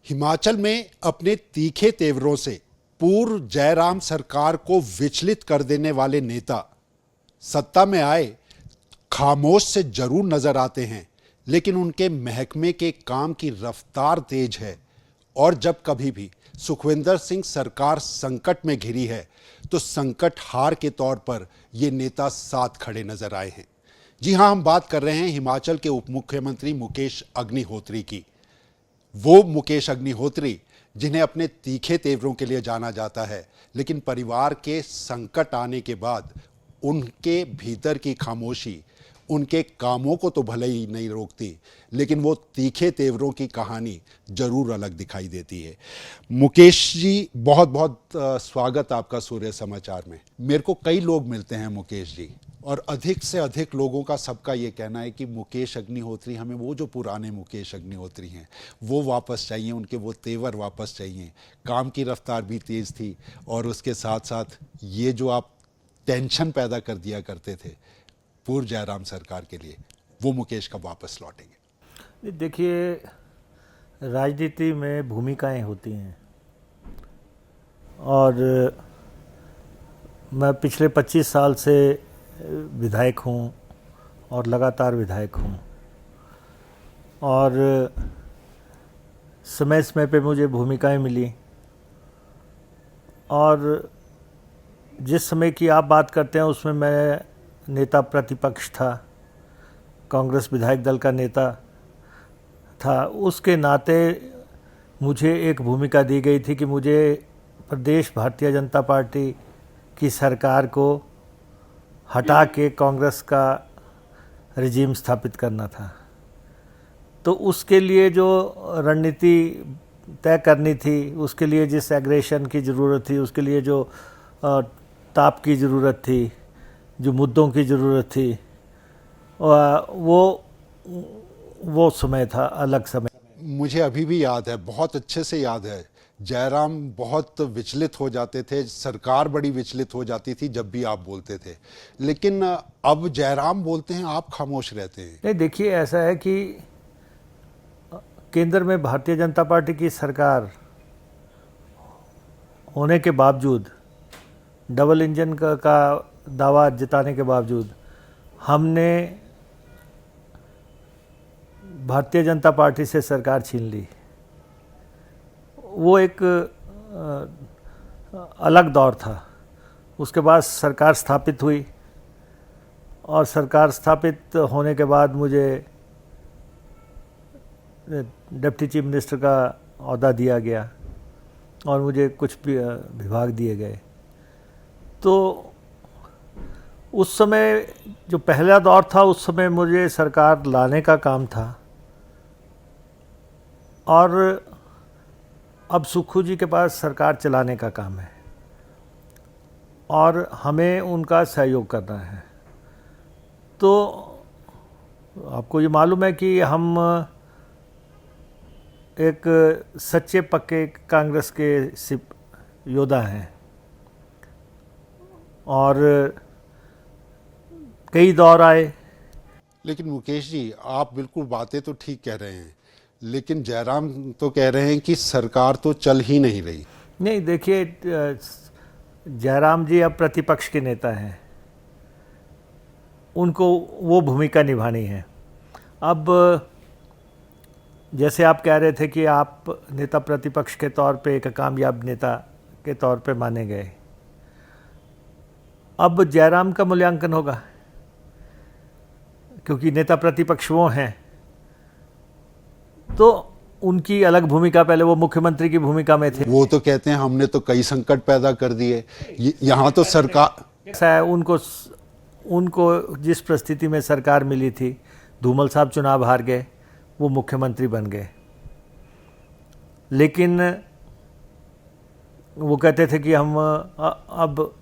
हिमाचल में अपने तीखे तेवरों से पूर्व जयराम सरकार को विचलित कर देने वाले नेता सत्ता में आए खामोश से जरूर नजर आते हैं, लेकिन उनके महकमे के काम की रफ्तार तेज है। और जब कभी भी सुखविंदर सिंह सरकार संकट में घिरी है तो संकट हार के तौर पर ये नेता साथ खड़े नजर आए हैं। जी हां, हम बात कर रहे हैं हिमाचल के उप मुख्यमंत्री मुकेश अग्निहोत्री की। वो मुकेश अग्निहोत्री जिन्हें अपने तीखे तेवरों के लिए जाना जाता है, लेकिन परिवार के संकट आने के बाद उनके भीतर की खामोशी उनके कामों को तो भले ही नहीं रोकती, लेकिन वो तीखे तेवरों की कहानी जरूर अलग दिखाई देती है। मुकेश जी, बहुत बहुत स्वागत आपका सूर्य समाचार में। मेरे को कई लोग मिलते हैं मुकेश जी, और अधिक से अधिक लोगों का सबका ये कहना है कि मुकेश अग्निहोत्री, हमें वो जो पुराने मुकेश अग्निहोत्री हैं वो वापस चाहिए, उनके वो तेवर वापस चाहिए। काम की रफ्तार भी तेज़ थी और उसके साथ साथ ये जो आप टेंशन पैदा कर दिया करते थे पूर्व जयराम सरकार के लिए, वो मुकेश कब वापस लौटेंगे? देखिए, राजनीति में भूमिकाएं होती हैं और मैं पिछले 25 साल से विधायक हूं और लगातार विधायक हूं, और समय समय पे मुझे भूमिकाएं मिली। और जिस समय की आप बात करते हैं उसमें मैं नेता प्रतिपक्ष था, कांग्रेस विधायक दल का नेता था। उसके नाते मुझे एक भूमिका दी गई थी कि मुझे प्रदेश भारतीय जनता पार्टी की सरकार को हटा के कांग्रेस का रिजीम स्थापित करना था। तो उसके लिए जो रणनीति तय करनी थी, उसके लिए जिस एग्रेशन की ज़रूरत थी, उसके लिए जो ताप की ज़रूरत थी, जो मुद्दों की ज़रूरत थी, वो समय था, अलग समय। मुझे अभी भी याद है, बहुत अच्छे से याद है, जयराम बहुत विचलित हो जाते थे, सरकार बड़ी विचलित हो जाती थी जब भी आप बोलते थे, लेकिन अब जयराम बोलते हैं, आप खामोश रहते हैं। नहीं, देखिए, ऐसा है कि केंद्र में भारतीय जनता पार्टी की सरकार होने के बावजूद, डबल इंजन का दावा जताने के बावजूद, हमने भारतीय जनता पार्टी से सरकार छीन ली। वो एक अलग दौर था। उसके बाद सरकार स्थापित हुई और सरकार स्थापित होने के बाद मुझे डिप्टी चीफ मिनिस्टर का ओहदा दिया गया और मुझे कुछ विभाग दिए गए। तो उस समय जो पहला दौर था, उस समय मुझे सरकार लाने का काम था, और अब सुक्खू जी के पास सरकार चलाने का काम है और हमें उनका सहयोग करना है। तो आपको ये मालूम है कि हम एक सच्चे पक्के कांग्रेस के योद्धा हैं और कई दौर आए। लेकिन मुकेश जी, आप बिल्कुल बातें तो ठीक कह रहे हैं, लेकिन जयराम तो कह रहे हैं कि सरकार तो चल ही नहीं रही। नहीं, देखिए, जयराम जी अब प्रतिपक्ष के नेता हैं, उनको वो भूमिका निभानी है। अब जैसे आप कह रहे थे कि आप नेता प्रतिपक्ष के तौर पे एक कामयाब नेता के तौर पे माने गए, अब जयराम का मूल्यांकन होगा, क्योंकि नेता प्रतिपक्ष वो हैं, तो उनकी अलग भूमिका। पहले वो मुख्यमंत्री की भूमिका में थे। वो तो कहते हैं हमने तो कई संकट पैदा कर दिए, यहाँ तो सरकार ऐसा है, उनको जिस परिस्थिति में सरकार मिली थी, धूमल साहब चुनाव हार गए, वो मुख्यमंत्री बन गए, लेकिन वो कहते थे कि हम अब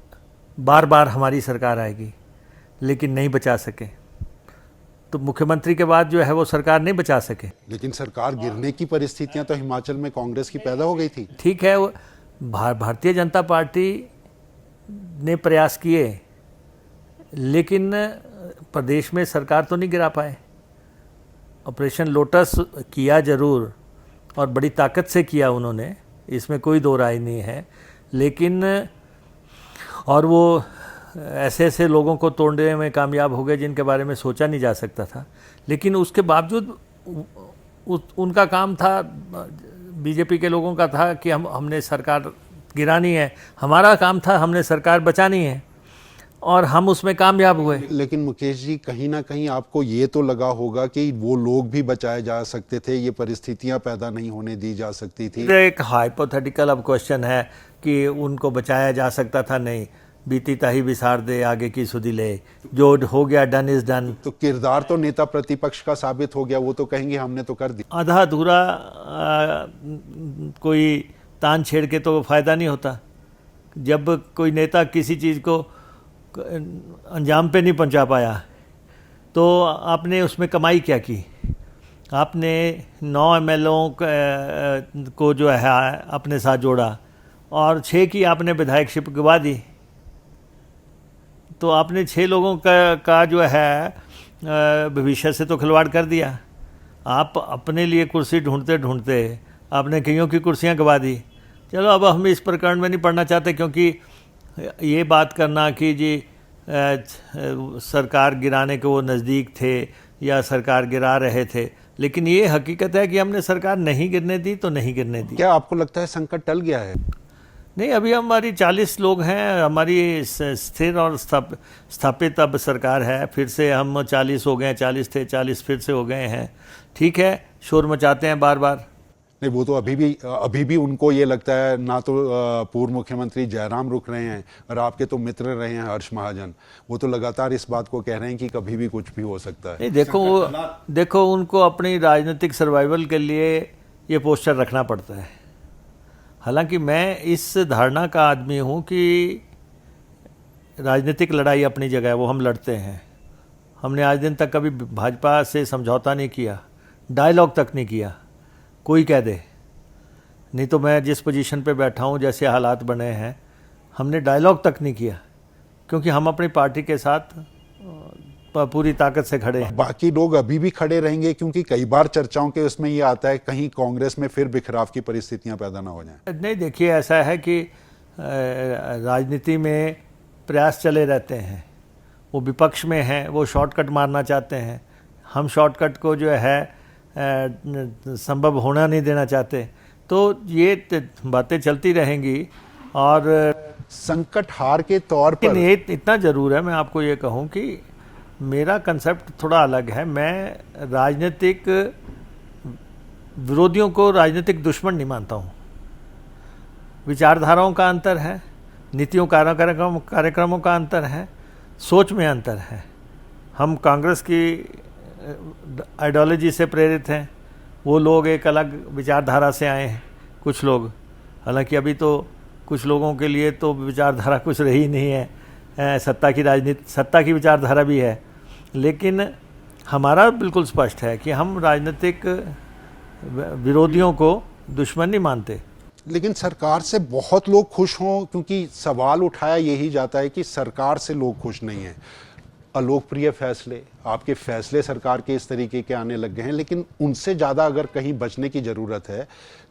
बार बार हमारी सरकार आएगी, लेकिन नहीं बचा सके। तो मुख्यमंत्री के बाद जो है वो सरकार नहीं बचा सके। लेकिन सरकार गिरने की परिस्थितियां तो हिमाचल में कांग्रेस की पैदा हो गई थी। ठीक है, भारतीय जनता पार्टी ने प्रयास किए, लेकिन प्रदेश में सरकार तो नहीं गिरा पाए। ऑपरेशन लोटस किया जरूर, और बड़ी ताकत से किया उन्होंने, इसमें कोई दो राय नहीं है। लेकिन और वो ऐसे ऐसे लोगों को तोड़ने में कामयाब हो गए जिनके बारे में सोचा नहीं जा सकता था। लेकिन उसके बावजूद उनका काम था, बीजेपी के लोगों का था कि हमने सरकार गिरानी है, हमारा काम था हमने सरकार बचानी है, और हम उसमें कामयाब हुए। लेकिन मुकेश जी, कहीं ना कहीं आपको ये तो लगा होगा कि वो लोग भी बचाए जा सकते थे, ये परिस्थितियां पैदा नहीं होने दी जा सकती थी। एक हाइपोथेटिकल अब क्वेश्चन है कि उनको बचाया जा सकता था। नहीं, बीती ताही बिसार दे आगे की सुधी ले, जो हो गया डन इज डन। तो किरदार तो नेता प्रतिपक्ष का साबित हो गया, वो तो कहेंगे हमने तो कर दिया। आधा अधूरा कोई तान छेड़ के तो फायदा नहीं होता। जब कोई नेता किसी चीज़ को अंजाम पे नहीं पहुंचा पाया तो आपने उसमें कमाई क्या की? आपने 9 MLOं को जो है अपने साथ जोड़ा और 6 की आपने विधायकशिप गवा दी। तो आपने 6 लोगों का जो है भविष्य से तो खिलवाड़ कर दिया। आप अपने लिए कुर्सी ढूंढते ढूंढते आपने कईयों की कुर्सियां गवा दी। चलो, अब हम इस प्रकरण में नहीं पढ़ना चाहते, क्योंकि ये बात करना कि जी सरकार गिराने के वो नज़दीक थे या सरकार गिरा रहे थे, लेकिन ये हकीकत है कि हमने सरकार नहीं गिरने दी तो नहीं गिरने दी। क्या आपको लगता है संकट टल गया है? नहीं, अभी हमारी 40 लोग हैं, हमारी स्थिर और स्थापित अब सरकार है। फिर से हम 40 हो गए, 40 थे 40 फिर से हो गए हैं। ठीक है, शोर मचाते हैं बार बार। नहीं, वो तो अभी भी उनको ये लगता है, ना तो पूर्व मुख्यमंत्री जयराम रुक रहे हैं और आपके तो मित्र रहे हैं हर्ष महाजन, वो तो लगातार इस बात को कह रहे हैं कि कभी भी कुछ भी हो सकता है। नहीं, देखो उनको अपनी राजनीतिक सर्वाइवल के लिए ये पोस्टर रखना पड़ता है। हालांकि मैं इस धारणा का आदमी हूँ कि राजनीतिक लड़ाई अपनी जगह है, वो हम लड़ते हैं। हमने आज दिन तक कभी भाजपा से समझौता नहीं किया, डायलॉग तक नहीं किया। कोई कह दे, नहीं तो मैं जिस पोजीशन पे बैठा हूँ, जैसे हालात बने हैं, हमने डायलॉग तक नहीं किया, क्योंकि हम अपनी पार्टी के साथ पूरी ताकत से खड़े हैं। बाकी लोग अभी भी खड़े रहेंगे, क्योंकि कई बार चर्चाओं के उसमें ये आता है कहीं कांग्रेस में फिर बिखराव की परिस्थितियां पैदा ना हो जाएं। नहीं, देखिए ऐसा है कि राजनीति में प्रयास चले रहते हैं। वो विपक्ष में हैं, वो शॉर्टकट मारना चाहते हैं। हम शॉर्टकट को जो है संभव होना नहीं देना चाहते। तो ये बातें चलती रहेंगी। और संकट हार के तौर पर इतना जरूर है, मैं आपको ये कहूँ कि मेरा कंसेप्ट थोड़ा अलग है। मैं राजनीतिक विरोधियों को राजनीतिक दुश्मन नहीं मानता हूँ। विचारधाराओं का अंतर है, नीतियों कार्यक्रमों का अंतर है, सोच में अंतर है। हम कांग्रेस की आइडियोलॉजी से प्रेरित हैं, वो लोग एक अलग विचारधारा से आए हैं। कुछ लोग, हालांकि अभी तो कुछ लोगों के लिए तो विचारधारा कुछ रही नहीं है, सत्ता की विचारधारा भी है। लेकिन हमारा बिल्कुल स्पष्ट है कि हम राजनीतिक विरोधियों को दुश्मन नहीं मानते। लेकिन सरकार से बहुत लोग खुश हों, क्योंकि सवाल उठाया यही जाता है कि सरकार से लोग खुश नहीं हैं। अलोकप्रिय फैसले, आपके फैसले सरकार के इस तरीके के आने लग गए हैं, लेकिन उनसे ज़्यादा अगर कहीं बचने की ज़रूरत है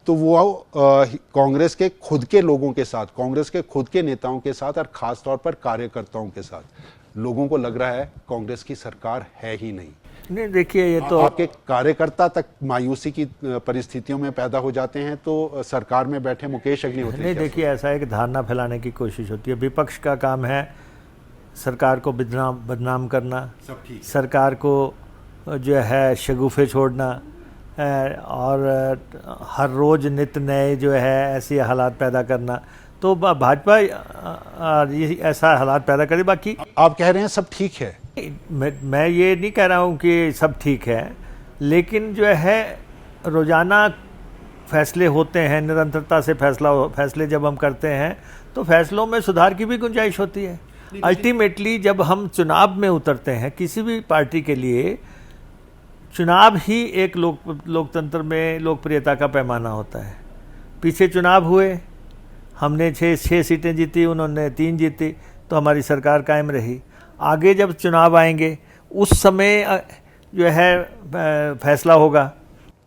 तो वो कांग्रेस के खुद के लोगों के साथ, कांग्रेस के खुद के नेताओं के साथ और ख़ास तौर पर कार्यकर्ताओं के साथ। लोगों को लग रहा है कांग्रेस की सरकार है ही नहीं। नहीं, देखिए ये तो आपके कार्यकर्ता तक मायूसी की परिस्थितियों में पैदा हो जाते हैं, तो सरकार में बैठे मुकेश अग्निहोत्री। नहीं, देखिए ऐसा है कि धारणा फैलाने की कोशिश होती है। विपक्ष का काम है सरकार को बदनाम करना, सरकार को जो है शगुफे छोड़ना, और हर रोज़ नित नए जो है ऐसे हालात पैदा करना। तो भाजपा ऐसा हालात पैदा करे। बाकी आप कह रहे हैं सब ठीक है, मैं ये नहीं कह रहा हूँ कि सब ठीक है, लेकिन जो है रोज़ाना फैसले होते हैं, निरंतरता से फैसले जब हम करते हैं तो फैसलों में सुधार की भी गुंजाइश होती है। अल्टीमेटली जब हम चुनाव में उतरते हैं किसी भी पार्टी के लिए, चुनाव ही एक लोकतंत्र में लोकप्रियता का पैमाना होता है। पीछे चुनाव हुए, हमने 6 सीटें जीती, उन्होंने 3 जीती, तो हमारी सरकार कायम रही। आगे जब चुनाव आएंगे उस समय जो है फैसला होगा।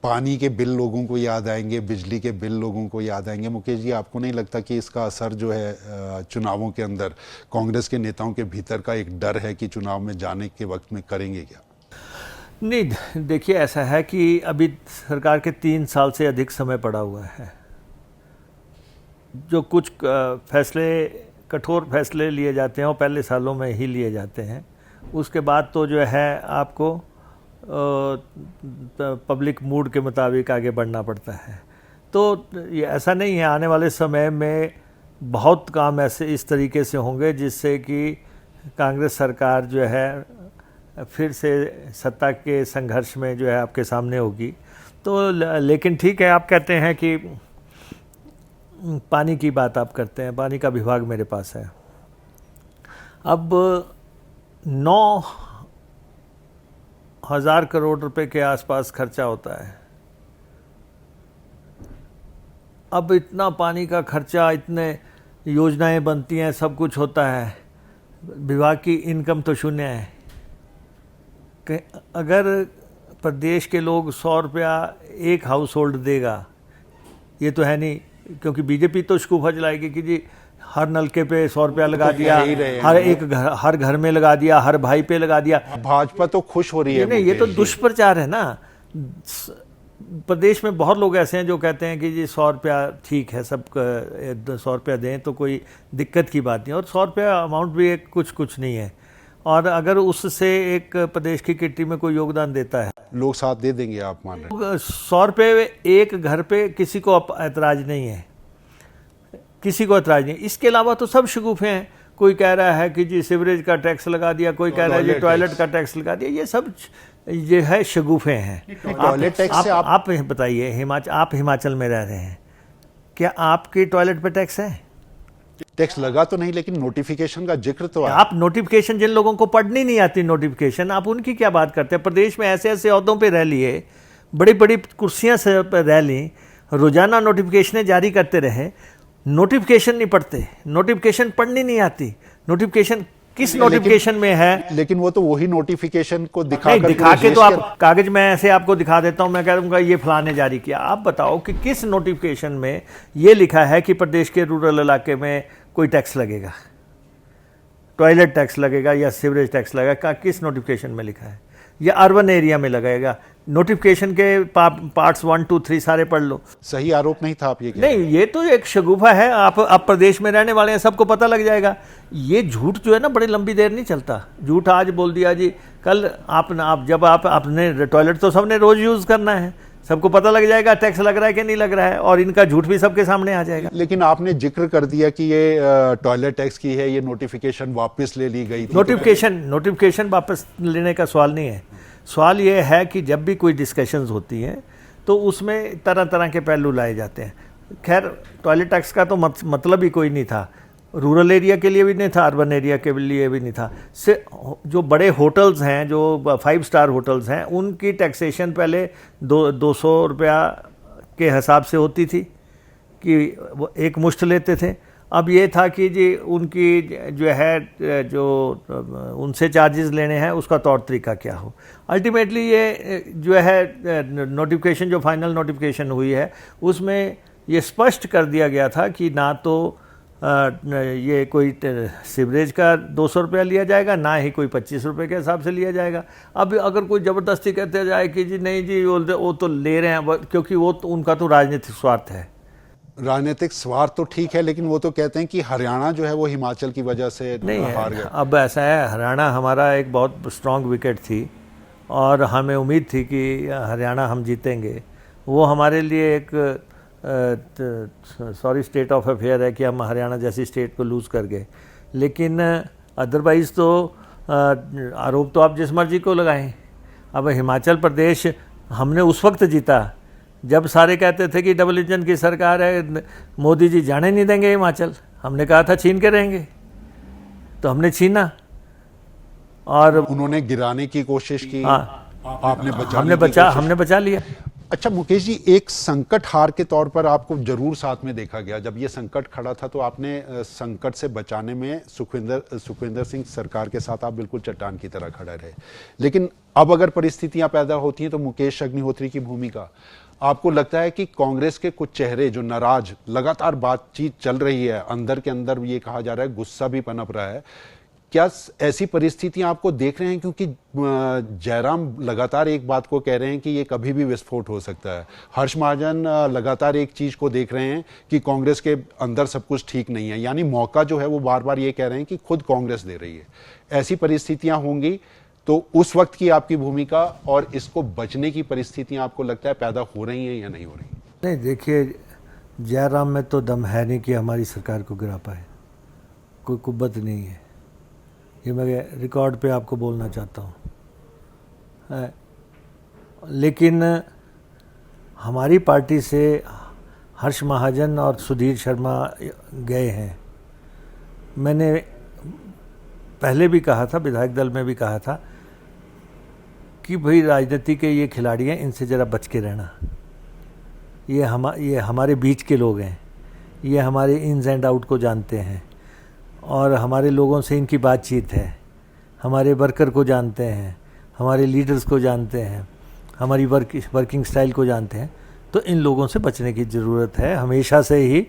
पानी के बिल लोगों को याद आएंगे, बिजली के बिल लोगों को याद आएंगे। मुकेश जी, आपको नहीं लगता कि इसका असर जो है चुनावों के अंदर कांग्रेस के नेताओं के भीतर का एक डर है कि चुनाव में जाने के वक्त में करेंगे क्या? नहीं, देखिए ऐसा है कि अभी सरकार के 3 साल से अधिक समय पड़ा हुआ है। जो कुछ फैसले, कठोर फैसले लिए जाते हैं वो पहले सालों में ही लिए जाते हैं। उसके बाद तो जो है आपको पब्लिक मूड के मुताबिक आगे बढ़ना पड़ता है। तो ये ऐसा नहीं है, आने वाले समय में बहुत काम ऐसे इस तरीके से होंगे जिससे कि कांग्रेस सरकार जो है फिर से सत्ता के संघर्ष में जो है आपके सामने होगी। तो लेकिन ठीक है, आप कहते हैं कि पानी की बात आप करते हैं, पानी का विभाग मेरे पास है। अब 9,000 करोड़ रुपए के आसपास खर्चा होता है। अब इतना पानी का खर्चा, इतने योजनाएं बनती हैं, सब कुछ होता है, विभाग की इनकम तो शून्य है। अगर प्रदेश के लोग 100 रुपया एक हाउस होल्ड देगा, ये तो है नहीं, क्योंकि बीजेपी तो शगुफा चलाएगी कि जी हर नलके पे 100 रुपया लगा दिया, हर घर में लगा दिया, हर भाई पे लगा दिया। भाजपा तो खुश हो रही है। नहीं, ये तो दुष्प्रचार है ना। प्रदेश में बहुत लोग ऐसे हैं जो कहते हैं कि जी 100 रुपया ठीक है, सब 100 रुपया दें तो कोई दिक्कत की बात नहीं। और 100 रुपया अमाउंट भी एक कुछ नहीं है। और अगर उससे एक प्रदेश की किट्टी में कोई योगदान देता है, लोग साथ दे देंगे, आप मान रहे हैं? 100 रुपये एक घर पे किसी को ऐतराज नहीं है, किसी को ऐतराज नहीं। इसके अलावा तो सब शगुफे हैं। कोई कह रहा है कि जी सीवरेज का टैक्स लगा दिया, कोई कह रहा है जी टॉयलेट का टैक्स लगा दिया। ये सब ये है शगुफे हैं। टॉयलेट टैक्स से आप बताइए, आप हिमाचल में रह रहे हैं, क्या आपके टॉयलेट पे टैक्स है? टैक्स लगा तो नहीं, लेकिन नोटिफिकेशन का जिक्र तो है। आप नोटिफिकेशन, जिन लोगों को पढ़नी नहीं आती नोटिफिकेशन, आप उनकी क्या बात करते हैं? प्रदेश में ऐसे ऐसे ओहदों पे रह लिए, बड़ी बड़ी कुर्सियां से रह ली, रोजाना नोटिफिकेशनें जारी करते रहे, नोटिफिकेशन नहीं पढ़ते, नोटिफिकेशन पढ़नी नहीं आती। नोटिफिकेशन किस नोटिफिकेशन में है? लेकिन वो तो वही नोटिफिकेशन को दिखा के तो आप कागज में ऐसे आपको दिखा देता हूं, मैं कह दूंगा ये फलां ने जारी किया। आप बताओ कि किस नोटिफिकेशन में ये लिखा है कि प्रदेश के रूरल इलाके में कोई टैक्स लगेगा, टॉयलेट टैक्स लगेगा या सीवरेज टैक्स लगेगा? किस नोटिफिकेशन में लिखा है? या अर्बन एरिया में लगेगा? नोटिफिकेशन के पार्ट्स 1, 2, 3 सारे पढ़ लो। सही आरोप नहीं था आप ये नहीं, ये तो एक शगुफा है। आप प्रदेश में रहने वाले हैं, सबको पता लग जाएगा। ये झूठ जो है ना, बड़ी लंबी देर नहीं चलता। झूठ आज बोल दिया जी, कल आपने टॉयलेट तो सबने रोज यूज करना है, सबको पता लग जाएगा टैक्स लग रहा है कि नहीं लग रहा है, और इनका झूठ भी सबके सामने आ जाएगा। लेकिन आपने जिक्र कर दिया कि ये टॉयलेट टैक्स की है, ये नोटिफिकेशन वापस ले ली गई थी। नोटिफिकेशन वापस लेने का सवाल नहीं है। सवाल ये है कि जब भी कोई डिस्कशंस होती हैं तो उसमें तरह तरह के पहलू लाए जाते हैं। खैर, टॉयलेट टैक्स का तो मतलब ही कोई नहीं था, रूरल एरिया के लिए भी नहीं था, अर्बन एरिया के लिए भी नहीं था। जो बड़े होटल्स हैं, जो 5 स्टार होटल्स हैं, उनकी टैक्सेशन पहले 200 रुपया के हिसाब से होती थी कि वो एक मुश्त लेते थे। अब ये था कि जी उनकी जो है, जो उनसे चार्जेस लेने हैं, उसका तौर तरीका क्या हो। अल्टीमेटली ये जो है नोटिफिकेशन, जो फाइनल नोटिफिकेशन हुई है, उसमें ये स्पष्ट कर दिया गया था कि ना तो ये कोई सीवरेज का 200 रुपया लिया जाएगा, ना ही कोई 25 रुपये के हिसाब से लिया जाएगा। अब अगर कोई ज़बरदस्ती कहते जाए कि जी नहीं जी वो तो ले रहे हैं, क्योंकि वो तो उनका तो राजनीतिक स्वार्थ है। राजनीतिक स्वार्थ तो ठीक है, लेकिन वो तो कहते हैं कि हरियाणा जो है वो हिमाचल की वजह से हार गया। अब ऐसा है, हरियाणा हमारा एक बहुत स्ट्रांग विकेट थी और हमें उम्मीद थी कि हरियाणा हम जीतेंगे। वो हमारे लिए एक स्टेट ऑफ अफेयर है कि हम हरियाणा जैसी स्टेट को लूज़ कर गए। लेकिन अदरवाइज़ तो आरोप तो आप जिस मर्जी को लगाएं। अब हिमाचल प्रदेश हमने उस वक्त जीता जब सारे कहते थे कि डबल इंजन की सरकार है, मोदी जी जाने नहीं देंगे हिमाचल। हमने कहा था छीन के रहेंगे, तो हमने छीना और उन्होंने गिराने की कोशिश की। हाँ, आपने हमने बचा लिया। अच्छा मुकेश जी, एक संकट हार के तौर पर आपको जरूर साथ में देखा गया। जब ये संकट खड़ा था तो आपने संकट से बचाने में सुखविंदर सिंह सरकार के साथ आप बिल्कुल चट्टान की तरह खड़े रहे। लेकिन अब अगर परिस्थितियां पैदा होती हैं तो मुकेश अग्निहोत्री की भूमिका, आपको लगता है कि कांग्रेस के कुछ चेहरे जो नाराज, लगातार बातचीत चल रही है, अंदर के अंदर ये कहा जा रहा है गुस्सा भी पनप रहा है, क्या ऐसी परिस्थितियां आपको देख रहे हैं? क्योंकि जयराम लगातार एक बात को कह रहे हैं कि ये कभी भी विस्फोट हो सकता है। हर्ष महाजन लगातार एक चीज को देख रहे हैं कि कांग्रेस के अंदर सब कुछ ठीक नहीं है, यानी मौका जो है वो बार बार ये कह रहे हैं कि खुद कांग्रेस दे रही है। ऐसी परिस्थितियां होंगी तो उस वक्त की आपकी भूमिका और इसको बचने की परिस्थितियां आपको लगता है पैदा हो रही हैं या नहीं हो रही? नहीं, देखिए, जयराम में तो दम है नहीं कि हमारी सरकार को गिरा पाए, कोई कुव्वत नहीं है। ये मैं रिकॉर्ड पे आपको बोलना चाहता हूँ। लेकिन हमारी पार्टी से हर्ष महाजन और सुधीर शर्मा गए हैं। मैंने पहले भी कहा था, विधायक दल में भी कहा था कि भाई राजनीति के ये खिलाड़ी हैं, इनसे ज़रा बच के रहना। ये हमारे बीच के लोग हैं, ये हमारे इन्स एंड आउट को जानते हैं और हमारे लोगों से इनकी बातचीत है, हमारे वर्कर को जानते हैं, हमारे लीडर्स को जानते हैं, हमारी वर्किंग स्टाइल को जानते हैं। तो इन लोगों से बचने की ज़रूरत है, हमेशा से ही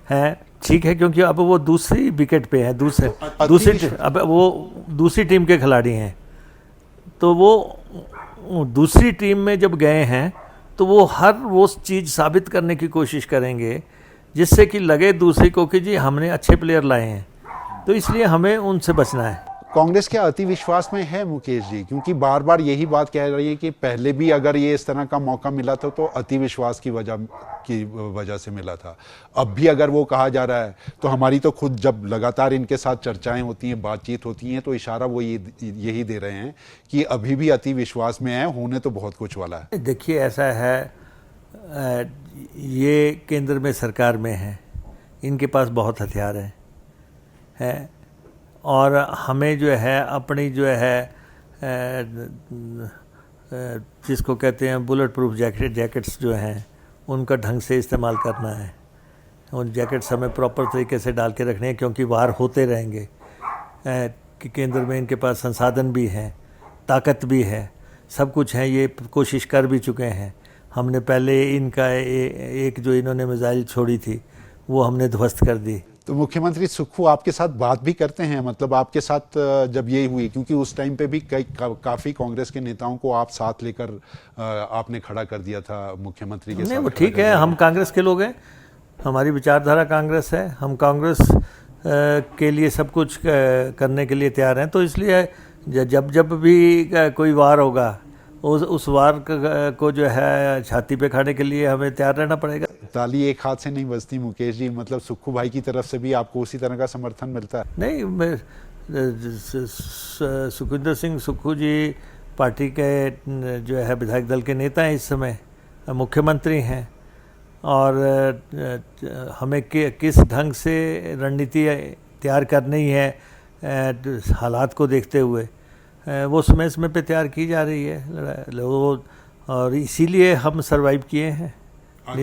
है। ठीक है, क्योंकि अब वो दूसरी विकेट पे है, अब वो दूसरी टीम के खिलाड़ी हैं। तो वो दूसरी टीम में जब गए हैं तो वो चीज़ साबित करने की कोशिश करेंगे जिससे कि लगे दूसरे को कि जी हमने अच्छे प्लेयर लाए हैं। तो इसलिए हमें उनसे बचना है। कांग्रेस के अति विश्वास में है मुकेश जी, क्योंकि बार बार यही बात कह रही है कि पहले भी अगर ये इस तरह का मौका मिला था तो अति विश्वास की वजह से मिला था। अब भी अगर वो कहा जा रहा है तो हमारी तो खुद जब लगातार इनके साथ चर्चाएं होती हैं, बातचीत होती हैं, तो इशारा वो यही दे रहे हैं कि अभी भी अति विश्वास में है, होने तो बहुत कुछ वाला है। देखिए, ऐसा है, ये केंद्र में सरकार में है, इनके पास बहुत हथियार हैं और हमें जो है अपनी जो है जिसको कहते हैं बुलेट प्रूफ जैकेट्स जो हैं उनका ढंग से इस्तेमाल करना है। उन जैकेट्स हमें प्रॉपर तरीके से डाल के रखने हैं, क्योंकि वार होते रहेंगे। कि केंद्र में इनके पास संसाधन भी हैं, ताकत भी है, सब कुछ है, ये कोशिश कर भी चुके हैं। हमने पहले इनका एक जो इन्होंने मिसाइल छोड़ी थी वो हमने ध्वस्त कर दी। तो मुख्यमंत्री सुक्खू आपके साथ बात भी करते हैं? मतलब आपके साथ जब ये हुई, क्योंकि उस टाइम पे भी काफ़ी कांग्रेस के नेताओं को आप साथ लेकर आपने खड़ा कर दिया था मुख्यमंत्री के साथ। नहीं, वो ठीक है, हम कांग्रेस के लोग हैं, हमारी विचारधारा कांग्रेस है, हम कांग्रेस के लिए सब कुछ करने के लिए तैयार हैं। तो इसलिए जब भी कोई वार होगा उस वार को जो है छाती पे खाने के लिए हमें तैयार रहना पड़ेगा। ताली एक हाथ से नहीं बजती मुकेश जी, मतलब सुक्खू भाई की तरफ से भी आपको उसी तरह का समर्थन मिलता है? नहीं, सुखविंदर सिंह सुक्खू जी पार्टी के जो है विधायक दल के नेता हैं, इस समय मुख्यमंत्री हैं और हमें किस ढंग से रणनीति तैयार करनी है हालात को देखते हुए वो समय पे तैयार की जा रही है लोग, और इसीलिए हम सरवाइव किए हैं।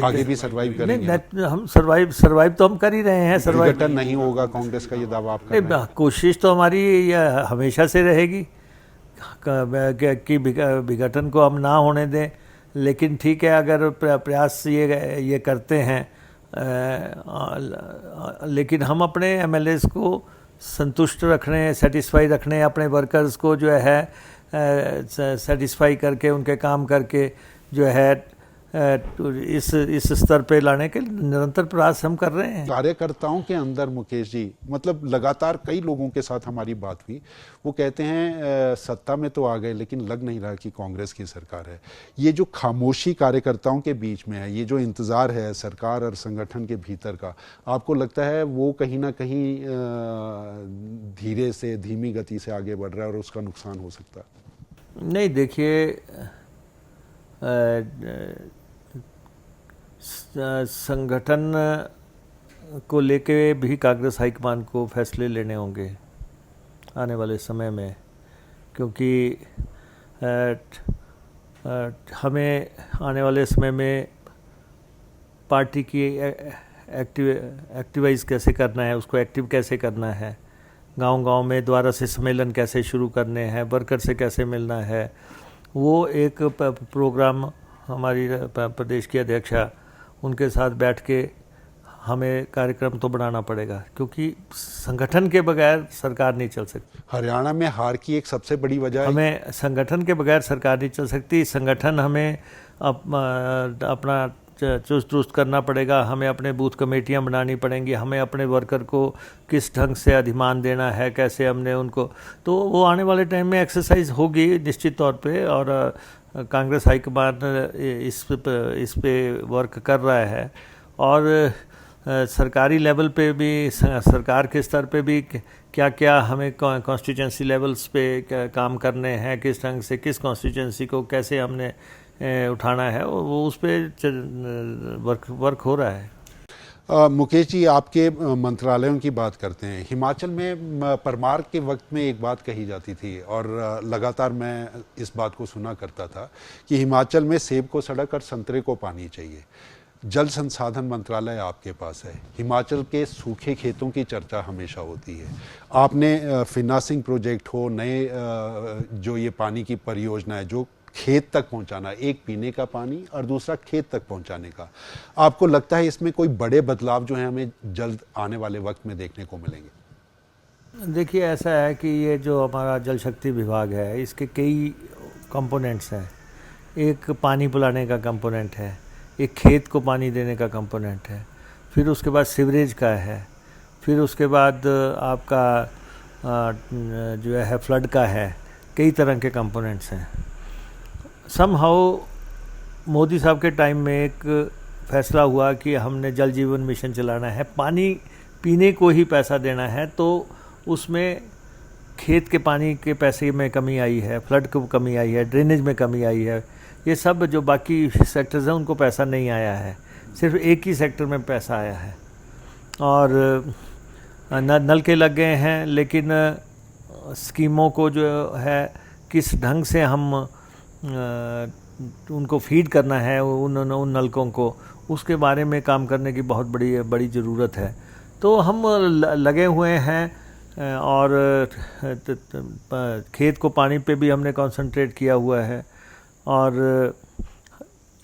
आगे भी सरवाइव करेंगे? हम सरवाइव तो हम कर ही रहे हैं। विघटन नहीं होगा कांग्रेस का, ये दावा आप कर रहे हैं? कोशिश तो हमारी हमेशा से रहेगी कि विघटन को हम ना होने दें। लेकिन ठीक है, अगर प्रयास ये करते हैं, लेकिन हम अपने एमएलएस को संतुष्ट रखने, सेटिस्फाई रखने, अपने वर्कर्स को जो है सेटिस्फाई करके, उनके काम करके जो है इस स्तर पे लाने के निरंतर प्रयास हम कर रहे हैं। कार्यकर्ताओं के अंदर मुकेश जी, मतलब लगातार कई लोगों के साथ हमारी बात हुई, वो कहते हैं सत्ता में तो आ गए लेकिन लग नहीं रहा कि कांग्रेस की सरकार है। ये जो खामोशी कार्यकर्ताओं के बीच में है, ये जो इंतजार है सरकार और संगठन के भीतर का, आपको लगता है वो कहीं ना कहीं धीरे से, धीमी गति से आगे बढ़ रहा है और उसका नुकसान हो सकता है? नहीं, देखिए, संगठन को लेके भी कांग्रेस हाईकमान को फैसले लेने होंगे आने वाले समय में, क्योंकि हमें आने वाले समय में पार्टी की एक्टिवाइज कैसे करना है, उसको एक्टिव कैसे करना है, गांव-गांव में द्वारा से सम्मेलन कैसे शुरू करने हैं, वर्कर से कैसे मिलना है, वो एक प्रोग्राम हमारी प्रदेश की अध्यक्षा उनके साथ बैठ के हमें कार्यक्रम तो बनाना पड़ेगा, क्योंकि संगठन के बगैर सरकार नहीं चल सकती। हरियाणा में हार की एक सबसे बड़ी वजह है हमें संगठन के बगैर सरकार नहीं चल सकती। संगठन हमें अपना चुस्त दुरुस्त करना पड़ेगा, हमें अपने बूथ कमेटियां बनानी पड़ेंगी, हमें अपने वर्कर को किस ढंग से अधिमान देना है, कैसे हमने उनको, तो वो आने वाले टाइम में एक्सरसाइज होगी निश्चित तौर पे। और कांग्रेस हाईकमान इस पे वर्क कर रहा है। और सरकारी लेवल पे भी, सरकार के स्तर पे भी क्या क्या हमें कॉन्स्टिट्यूंसी लेवल्स पे काम करने हैं, किस ढंग से किस कॉन्स्टिट्यूंसी को कैसे हमने उठाना है, वो उस पर वर्क हो रहा है। मुकेश जी, आपके मंत्रालयों की बात करते हैं। हिमाचल में परमार के वक्त में एक बात कही जाती थी और लगातार मैं इस बात को सुना करता था कि हिमाचल में सेब को सड़क और संतरे को पानी चाहिए। जल संसाधन मंत्रालय आपके पास है, हिमाचल के सूखे खेतों की चर्चा हमेशा होती है। आपने फिनासिंग प्रोजेक्ट हो, नए जो ये पानी की परियोजना है जो खेत तक पहुंचाना, एक पीने का पानी और दूसरा खेत तक पहुंचाने का, आपको लगता है इसमें कोई बड़े बदलाव जो हैं हमें जल्द आने वाले वक्त में देखने को मिलेंगे? देखिए, ऐसा है कि ये जो हमारा जल शक्ति विभाग है, इसके कई कंपोनेंट्स हैं। एक पानी पिलाने का कंपोनेंट है, एक खेत को पानी देने का कंपोनेंट है, फिर उसके बाद सीवरेज का है, फिर उसके बाद आपका जो है फ्लड का है। कई तरह के कंपोनेंट्स हैं। समहाउ मोदी साहब के टाइम में एक फैसला हुआ कि हमने जल जीवन मिशन चलाना है, पानी पीने को ही पैसा देना है, तो उसमें खेत के पानी के पैसे में कमी आई है, फ्लड को कमी आई है, ड्रेनेज में कमी आई है। ये सब जो बाकी सेक्टर्स हैं उनको पैसा नहीं आया है, सिर्फ एक ही सेक्टर में पैसा आया है। और नलके लग गए हैं, लेकिन स्कीमों को जो है किस ढंग से हम उनको फीड करना है उन नलकों को, उसके बारे में काम करने की बहुत बड़ी ज़रूरत है। तो हम लगे हुए हैं और खेत को पानी पे भी हमने कंसंट्रेट किया हुआ है। और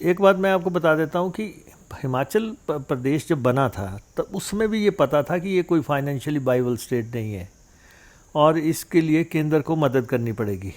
एक बात मैं आपको बता देता हूँ कि हिमाचल प्रदेश जब बना था तब उसमें भी ये पता था कि ये कोई फाइनेंशियली वाइबल स्टेट नहीं है और इसके लिए केंद्र को मदद करनी पड़ेगी।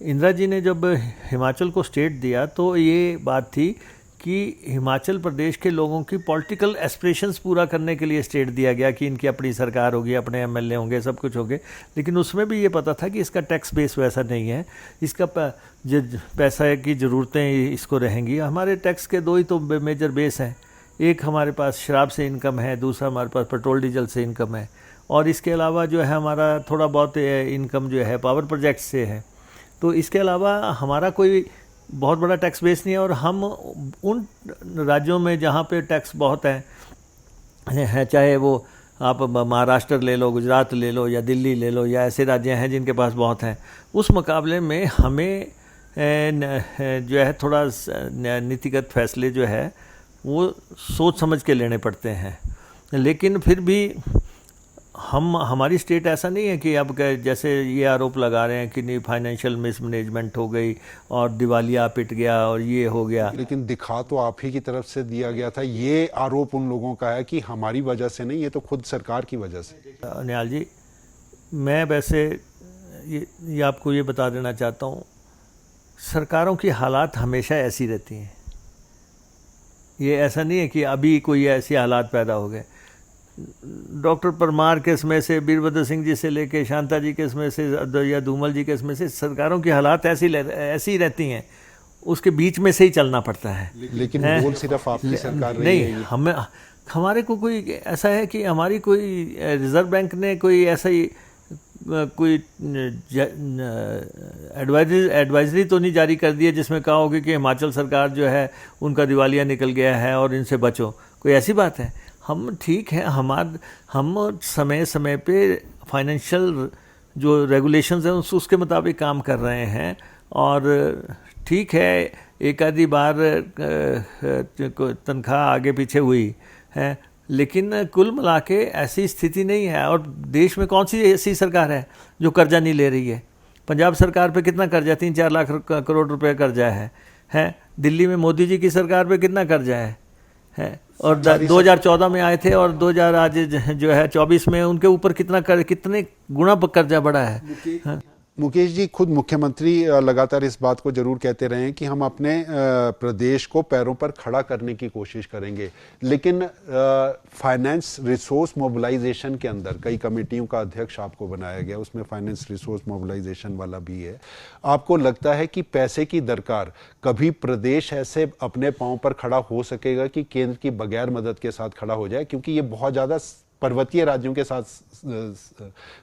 इंदिरा जी ने जब हिमाचल को स्टेट दिया तो ये बात थी कि हिमाचल प्रदेश के लोगों की पॉलिटिकल एस्पिरेशंस पूरा करने के लिए स्टेट दिया गया कि इनकी अपनी सरकार होगी, अपने एमएलए होंगे, सब कुछ होंगे। लेकिन उसमें भी ये पता था कि इसका टैक्स बेस वैसा नहीं है, इसका पैसा की ज़रूरतें इसको रहेंगी। हमारे टैक्स के दो ही तो मेजर बेस हैं, एक हमारे पास शराब से इनकम है, दूसरा हमारे पास पेट्रोल डीजल से इनकम है, और इसके अलावा जो है हमारा थोड़ा बहुत इनकम जो है पावर प्रोजेक्ट से है। तो इसके अलावा हमारा कोई बहुत बड़ा टैक्स बेस नहीं है। और हम उन राज्यों में जहाँ पे टैक्स बहुत है, चाहे वो आप महाराष्ट्र ले लो, गुजरात ले लो, या दिल्ली ले लो, या ऐसे राज्य हैं जिनके पास बहुत हैं, उस मुकाबले में हमें जो है थोड़ा नीतिगत फैसले जो है वो सोच समझ के लेने पड़ते हैं। लेकिन फिर भी हमारी स्टेट ऐसा नहीं है कि अब जैसे ये आरोप लगा रहे हैं कि नहीं फाइनेंशियल मिसमैनेजमेंट हो गई और दिवालिया पिट गया और ये हो गया। लेकिन दिखा तो आप ही की तरफ से दिया गया था। ये आरोप उन लोगों का है कि हमारी वजह से नहीं, ये तो खुद सरकार की वजह से। निहाल जी, मैं वैसे ये आपको ये बता देना चाहता हूँ, सरकारों की हालात हमेशा ऐसी रहती हैं। ये ऐसा नहीं है कि अभी कोई ऐसे हालात पैदा हो गए। डॉक्टर परमार के समय से, वीरभद्र सिंह जी से लेके शांता जी के समय से, या धूमल जी के समय से सरकारों की हालात ऐसी ही रहती हैं, उसके बीच में से ही चलना पड़ता है। लेकिन बोल सिर्फ आपकी सरकार नहीं है। हमारे को कोई ऐसा है कि हमारी कोई रिजर्व बैंक ने कोई ऐसा ही कोई एडवाइजरी तो नहीं जारी कर दी है जिसमें कहा होगी कि हिमाचल सरकार जो है उनका दिवालिया निकल गया है और इनसे बचो, कोई ऐसी बात है? हम ठीक है, हम समय समय पे फाइनेंशियल जो रेगुलेशंस हैं उसके मुताबिक काम कर रहे हैं और ठीक है एक आधी बार तनख्वाह आगे पीछे हुई है, लेकिन कुल मिला के ऐसी स्थिति नहीं है। और देश में कौन सी ऐसी सरकार है जो कर्जा नहीं ले रही है? पंजाब सरकार पे कितना कर्जा, 3-4 लाख करोड़ रुपए कर्जा है। दिल्ली में मोदी जी की सरकार पे कितना कर्जा है। और 2014 में आए थे और 2000 आज जो है 24 में उनके ऊपर कितने गुना कर्जा बढ़ा है। मुकेश जी, खुद मुख्यमंत्री लगातार इस बात को जरूर कहते रहे हैं कि हम अपने प्रदेश को पैरों पर खड़ा करने की कोशिश करेंगे, लेकिन फाइनेंस रिसोर्स मोबिलाइजेशन के अंदर कई कमेटियों का अध्यक्ष आपको बनाया गया, उसमें फाइनेंस रिसोर्स मोबिलाइजेशन वाला भी है। आपको लगता है कि पैसे की दरकार कभी प्रदेश ऐसे अपने पांव पर खड़ा हो सकेगा कि केंद्र की बगैर मदद के साथ खड़ा हो जाए? क्योंकि ये बहुत ज़्यादा पर्वतीय राज्यों के साथ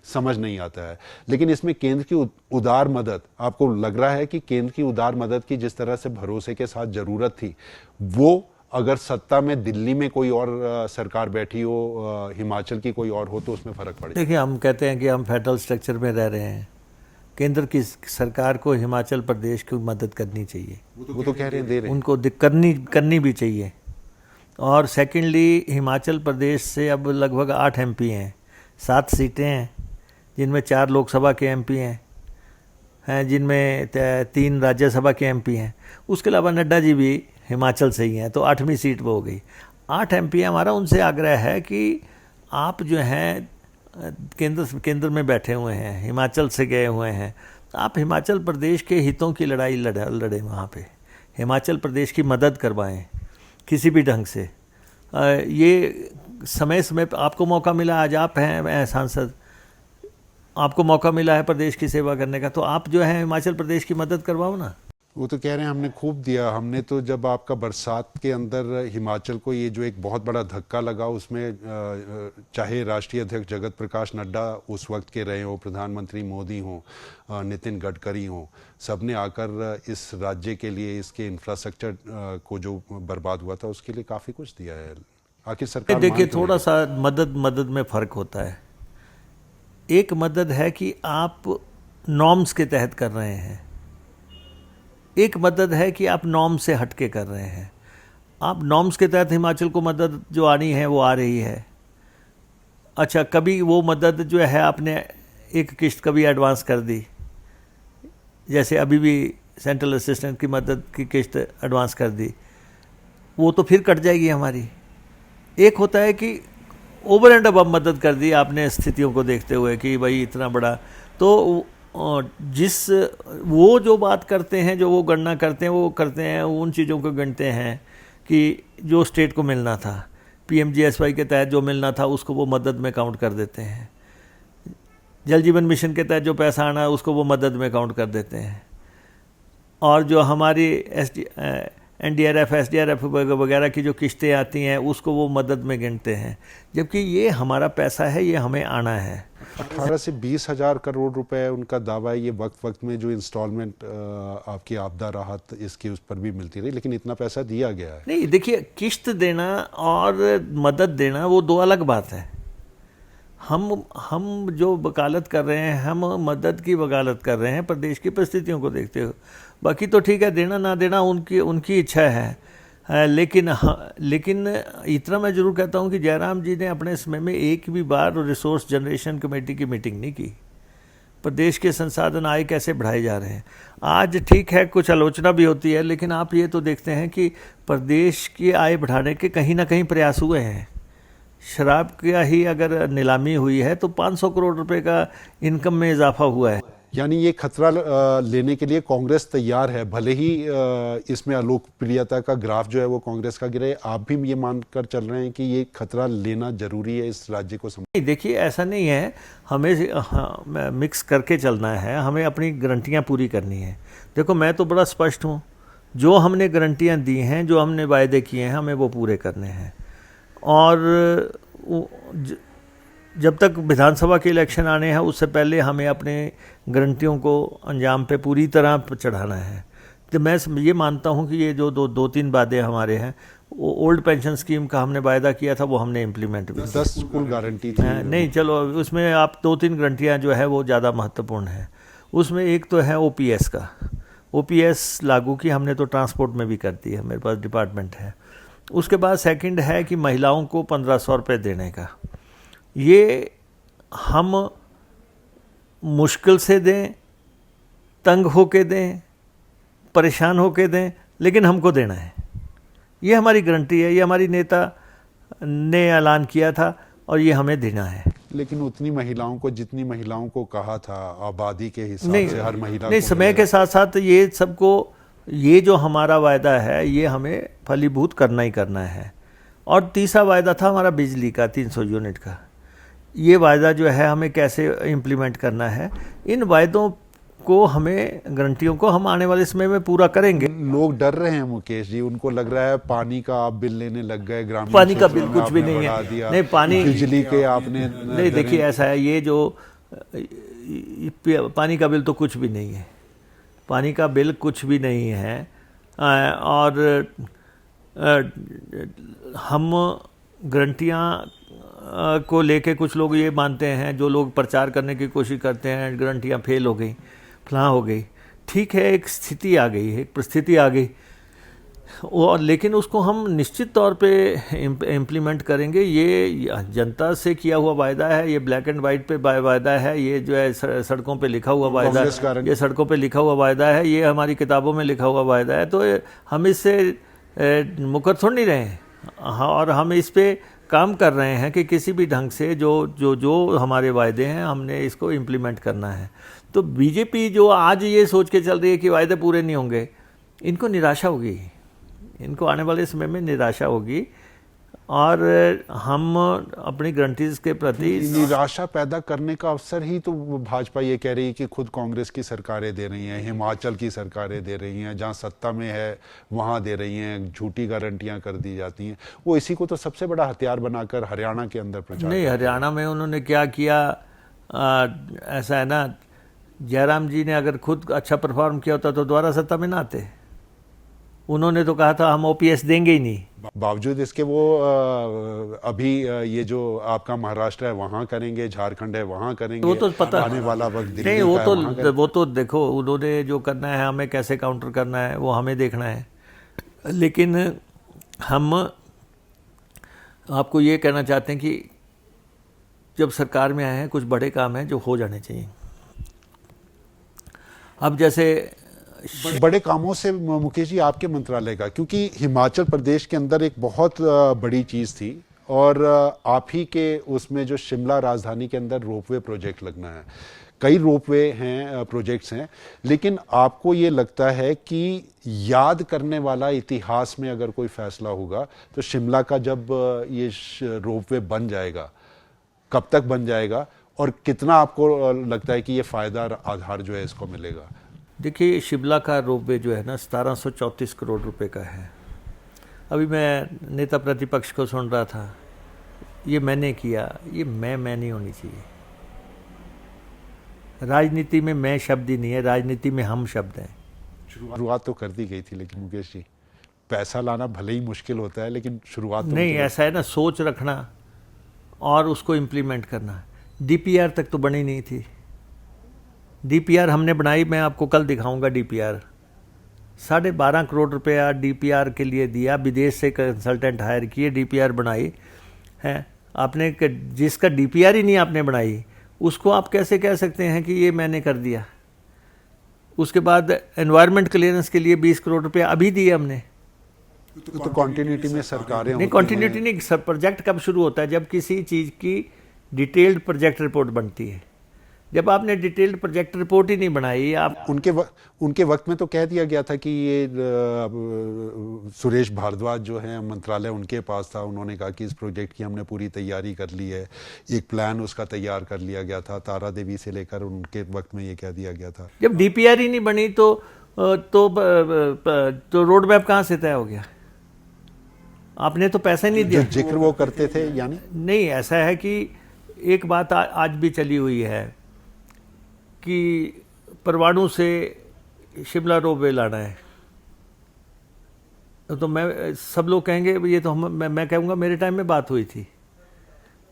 समझ नहीं आता है, लेकिन इसमें केंद्र की उदार मदद, आपको लग रहा है कि केंद्र की उदार मदद की जिस तरह से भरोसे के साथ जरूरत थी, वो अगर सत्ता में दिल्ली में कोई और सरकार बैठी हो, हिमाचल की कोई और हो, तो उसमें फर्क पड़ेगा? देखिए, हम कहते हैं कि हम फेडरल स्ट्रक्चर में रह रहे हैं, केंद्र की सरकार को हिमाचल प्रदेश की मदद करनी चाहिए। वो तो कह रहे हैं दे रहे हैं, उनको करनी भी चाहिए। और सेकेंडली, हिमाचल प्रदेश से अब लगभग 8 MP हैं, 7 सीटें हैं, जिनमें 4 लोकसभा के MP हैं, जिनमें 3 राज्यसभा के MP हैं। उसके अलावा नड्डा जी भी हिमाचल से ही हैं, तो 8वीं सीट वो हो गई। 8 MP हमारा उनसे आग्रह है कि आप जो हैं केंद्र में बैठे हुए हैं, हिमाचल से गए हुए हैं, तो आप हिमाचल प्रदेश के हितों की लड़ाई लड़ें वहाँ पे, हिमाचल प्रदेश की मदद करवाएं किसी भी ढंग से। ये समय पे आपको मौका मिला, आज आप हैं सांसद, आपको मौका मिला है प्रदेश की सेवा करने का, तो आप जो है हिमाचल प्रदेश की मदद करवाओ ना। वो तो कह रहे हैं हमने खूब दिया। हमने तो जब आपका बरसात के अंदर हिमाचल को ये जो एक बहुत बड़ा धक्का लगा, उसमें चाहे राष्ट्रीय अध्यक्ष जगत प्रकाश नड्डा उस वक्त के रहे हो, प्रधानमंत्री मोदी हों, नितिन गडकरी हों, सबने आकर इस राज्य के लिए, इसके इंफ्रास्ट्रक्चर को जो बर्बाद हुआ था उसके लिए काफ़ी कुछ दिया है। आखिर सरकार, देखिए, थोड़ा सा मदद में फ़र्क होता है। एक मदद है कि आप नॉर्म्स के तहत कर रहे हैं, एक मदद है कि आप नॉर्म से हट के कर रहे हैं। आप नॉर्म्स के तहत हिमाचल को मदद जो आनी है वो आ रही है। अच्छा, कभी वो मदद जो है आपने एक किश्त कभी एडवांस कर दी, जैसे अभी भी सेंट्रल असिस्टेंट की मदद की किश्त एडवांस कर दी, वो तो फिर कट जाएगी हमारी। एक होता है कि ओवर एंड अबव मदद कर दी आपने स्थितियों को देखते हुए कि भाई इतना बड़ा, तो वो जो बात करते हैं, जो वो गणना करते हैं, वो करते हैं उन चीज़ों को गिनते हैं कि जो स्टेट को मिलना था, PMGSY के तहत जो मिलना था उसको वो मदद में काउंट कर देते हैं। जल जीवन मिशन के तहत जो पैसा आना है उसको वो मदद में काउंट कर देते हैं। और जो हमारी NDRF SDRF वगैरह की जो किश्तें आती हैं उसको वो मदद में गिनते हैं, जबकि ये हमारा पैसा है, ये हमें आना है। 18 से 20 हजार करोड़ रुपए उनका दावा है। ये वक्त में जो इंस्टॉलमेंट आपकी आपदा राहत इसकी उस पर भी मिलती रही, लेकिन इतना पैसा दिया गया है। नहीं, देखिए, किश्त देना और मदद देना वो दो अलग बात है। हम जो वकालत कर रहे हैं, हम मदद की वकालत कर रहे हैं प्रदेश की परिस्थितियों को देखते हुए। बाकी तो ठीक है, देना ना देना उनकी इच्छा है। लेकिन इतना मैं जरूर कहता हूं कि जयराम जी ने अपने समय में एक भी बार रिसोर्स जनरेशन कमेटी की मीटिंग नहीं की। प्रदेश के संसाधन आय कैसे बढ़ाए जा रहे हैं। आज ठीक है, कुछ आलोचना भी होती है, लेकिन आप ये तो देखते हैं कि प्रदेश की आय बढ़ाने के कहीं ना कहीं प्रयास हुए हैं। शराब का ही अगर नीलामी हुई है तो 500 करोड़ रुपए का इनकम में इजाफा हुआ है। यानी ये खतरा लेने के लिए कांग्रेस तैयार है, भले ही इसमें अलोकप्रियता का ग्राफ जो है वो कांग्रेस का गिरे। आप भी ये मानकर चल रहे हैं कि ये खतरा लेना जरूरी है इस राज्य को? देखिए, ऐसा नहीं है, हमें मिक्स करके चलना है, हमें अपनी गारंटियां पूरी करनी है। देखो, मैं तो बड़ा स्पष्ट हूँ, जो हमने गारंटियां दी हैं, जो हमने वायदे किए हैं, हमें वो पूरे करने हैं। और जब तक विधानसभा के इलेक्शन आने हैं उससे पहले हमें अपने गारंटियों को अंजाम पे पूरी तरह चढ़ाना है। तो मैं ये मानता हूँ कि ये जो दो तीन वादे हमारे हैं, वो ओल्ड पेंशन स्कीम का हमने वायदा किया था, वो हमने इम्प्लीमेंट भी 10 कुल गारंटी थी। नहीं, चलो उसमें आप 2-3 गारंटियाँ जो है वो ज़्यादा महत्वपूर्ण है। उसमें एक तो है OPS का, ओपीएस लागू की हमने, तो ट्रांसपोर्ट में भी कर दी है, मेरे पास डिपार्टमेंट है। उसके बाद सेकंड है कि महिलाओं को 1500 रुपये देने का। ये हम मुश्किल से दें, तंग होके दें, परेशान होके दें, लेकिन हमको देना है। ये हमारी गारंटी है, ये हमारी नेता ने ऐलान किया था और ये हमें देना है। लेकिन उतनी महिलाओं को, जितनी महिलाओं को कहा था आबादी के हिसाब से हर महिला नहीं, को समय के साथ साथ ये सबको, ये जो हमारा वायदा है ये हमें फलीभूत करना ही करना है। और तीसरा वायदा था हमारा बिजली का 300 यूनिट का। ये वायदा जो है हमें कैसे इम्प्लीमेंट करना है, इन वायदों को हमें, गारंटियों को हम आने वाले समय में पूरा करेंगे। लोग डर रहे हैं मुकेश जी, उनको लग रहा है पानी का आप बिल लेने लग गए, ग्रामीण पानी का क्षेत्रों बिल में कुछ भी आपने नहीं बढ़ा है। दिया, नहीं, पानी, बिजली के आपने नहीं, देखिए ऐसा है, ये जो पानी का बिल तो कुछ भी नहीं है, पानी का बिल कुछ भी नहीं है। और हम गारंटियाँ को लेके कुछ लोग ये मानते हैं, जो लोग प्रचार करने की कोशिश करते हैं गारंटियाँ फेल हो गई, फलां हो गई। ठीक है, एक स्थिति आ गई है, एक परिस्थिति आ गई, और लेकिन उसको हम निश्चित तौर पे इम्प्लीमेंट करेंगे। ये जनता से किया हुआ वायदा है, ये ब्लैक एंड वाइट पे वायदा है, ये जो है सड़कों पे लिखा हुआ वायदा है, ये सड़कों पे लिखा हुआ वायदा है, ये हमारी किताबों में लिखा हुआ वायदा है। तो हम इससे मुकर थोड़ नहीं रहे हैं। हाँ, और हम इस पे काम कर रहे हैं कि किसी भी ढंग से जो हमारे वायदे हैं हमने इसको इम्प्लीमेंट करना है। तो बीजेपी जो आज ये सोच के चल रही है कि वायदे पूरे नहीं होंगे, इनको निराशा होगी, इनको आने वाले समय में निराशा होगी। और हम अपनी गारंटीज के प्रति निराशा पैदा करने का अवसर ही तो भाजपा ये कह रही है कि खुद कांग्रेस की सरकारें दे रही हैं, हिमाचल की सरकारें दे रही हैं, जहां सत्ता में है वहां दे रही हैं, झूठी गारंटियां कर दी जाती हैं। वो इसी को तो सबसे बड़ा हथियार बनाकर हरियाणा के अंदर प्रचार नहीं, हरियाणा में उन्होंने क्या किया, ऐसा है ना, जयराम जी ने अगर खुद अच्छा परफॉर्म किया होता तो दोबारा सत्ता में ना आते। उन्होंने तो कहा था हम ओपीएस देंगे ही नहीं। बावजूद इसके वो अभी ये जो आपका महाराष्ट्र है वहां करेंगे, झारखंड है वहां करेंगे, वो तो पता आने वाला वक्त दिल्ली नहीं, का है, वो तो देखो, उन्होंने जो करना है, हमें कैसे काउंटर करना है वो हमें देखना है। लेकिन हम आपको ये कहना चाहते हैं कि जब सरकार में आए हैं, कुछ बड़े काम हैं जो हो जाने चाहिए। अब जैसे बड़े कामों से मुकेश जी आपके मंत्रालय का, क्योंकि हिमाचल प्रदेश के अंदर एक बहुत बड़ी चीज़ थी, और आप ही के उसमें जो शिमला राजधानी के अंदर रोपवे प्रोजेक्ट लगना है। कई रोपवे हैं, प्रोजेक्ट्स हैं, लेकिन आपको ये लगता है कि याद करने वाला इतिहास में अगर कोई फैसला होगा तो शिमला का जब ये रोपवे बन जाएगा, कब तक बन जाएगा, और कितना आपको लगता है कि ये फ़ायदा आधार जो है इसको मिलेगा? देखिए, शिमला का रोपवे जो है ना 1734 करोड़ रुपए का है। अभी मैं नेता प्रतिपक्ष को सुन रहा था, ये मैंने किया, ये मैं नहीं होनी चाहिए। राजनीति में मैं शब्द ही नहीं है, राजनीति में हम शब्द हैं। शुरुआत तो कर दी गई थी, लेकिन मुकेश जी पैसा लाना भले ही मुश्किल होता है, लेकिन शुरुआत तो नहीं, ऐसा है ना, सोच रखना और उसको इम्प्लीमेंट करना। डीपीआर तक तो बनी नहीं थी। डीपीआर हमने बनाई, मैं आपको कल दिखाऊंगा डीपीआर। 12.5 करोड़ रुपया डीपीआर के लिए दिया, विदेश से कंसल्टेंट हायर किए, डीपीआर बनाई है आपने। जिसका डीपीआर ही नहीं आपने बनाई, उसको आप कैसे कह सकते हैं कि ये मैंने कर दिया? उसके बाद एनवायरनमेंट क्लियरेंस के लिए 20 करोड़ रुपया अभी दिए हमने। तो कंटिन्यूटी में सरकारें नहीं, कंटिन्यूटी नहीं, सब प्रोजेक्ट कब शुरू होता है? जब किसी चीज़ की डिटेल्ड प्रोजेक्ट रिपोर्ट बनती है। जब आपने डिटेल्ड प्रोजेक्ट रिपोर्ट ही नहीं बनाई, आप उनके वक्त में तो कह दिया गया था कि ये सुरेश भारद्वाज जो है मंत्रालय उनके पास था, उन्होंने कहा कि इस प्रोजेक्ट की हमने पूरी तैयारी कर ली है, एक प्लान उसका तैयार कर लिया गया था, तारा देवी से लेकर उनके वक्त में ये कह दिया गया था। जब डीपीआर ही नहीं बनी तो रोड मैप कहाँ से तय हो गया? आपने तो पैसा नहीं दिया। जिक्र वो करते थे, यानी नहीं, ऐसा है कि एक बात आज भी चली हुई है कि परवाणु से शिमला रोपवे लाना है, तो मैं, सब लोग कहेंगे ये तो मैं कहूँगा मेरे टाइम में बात हुई थी,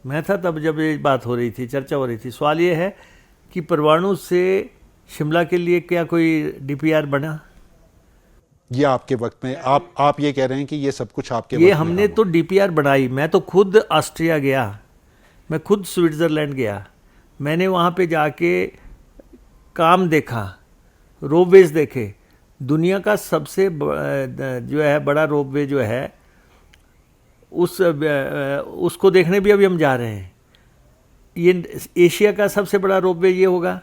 मैं था तब जब ये बात हो रही थी, चर्चा हो रही थी। सवाल ये है कि परवाणु से शिमला के लिए क्या कोई डीपीआर बना? ये आपके वक्त में आप ये कह रहे हैं कि ये सब कुछ आपके ये वक्त में हमने तो डीपीआर बनाई। मैं तो खुद ऑस्ट्रिया गया, मैं खुद स्विट्ज़रलैंड गया, मैंने वहाँ पे जाके काम देखा, रोपवेज देखे। दुनिया का सबसे जो है बड़ा रोपवे जो है उसको देखने भी अभी हम जा रहे हैं। ये एशिया का सबसे बड़ा रोपवे ये होगा,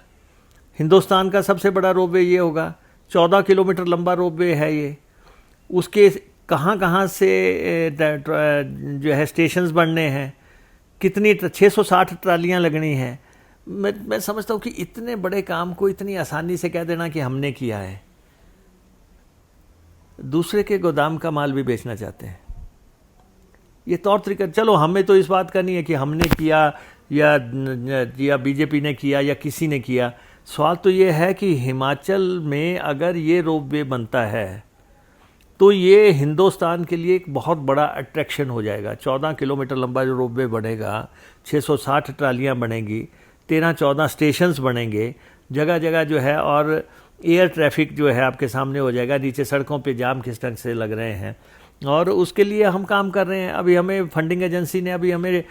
हिंदुस्तान का सबसे बड़ा रोपवे ये होगा। 14 किलोमीटर लंबा रोपवे है ये। उसके कहाँ कहाँ से जो है स्टेशंस बनने हैं, कितनी 660 ट्रालियाँ लगनी हैं। मैं समझता हूँ कि इतने बड़े काम को इतनी आसानी से कह देना कि हमने किया है। दूसरे के गोदाम का माल भी बेचना चाहते हैं। ये तौर तरीका, चलो हमें तो इस बात का नहीं है कि हमने किया या बीजेपी ने किया या किसी ने किया। सवाल तो ये है कि हिमाचल में अगर ये रोपवे बनता है तो ये हिंदुस्तान के लिए एक बहुत बड़ा अट्रैक्शन हो जाएगा। 14 किलोमीटर लंबा जो रोपवे बढ़ेगा, 660 ट्रालियाँ बनेंगी, 13-14 स्टेशंस बनेंगे जगह जगह जो है, और एयर ट्रैफिक जो है आपके सामने हो जाएगा। नीचे सड़कों पे जाम किस ढंग से लग रहे हैं, और उसके लिए हम काम कर रहे हैं। अभी हमें फंडिंग एजेंसी ने अभी हमें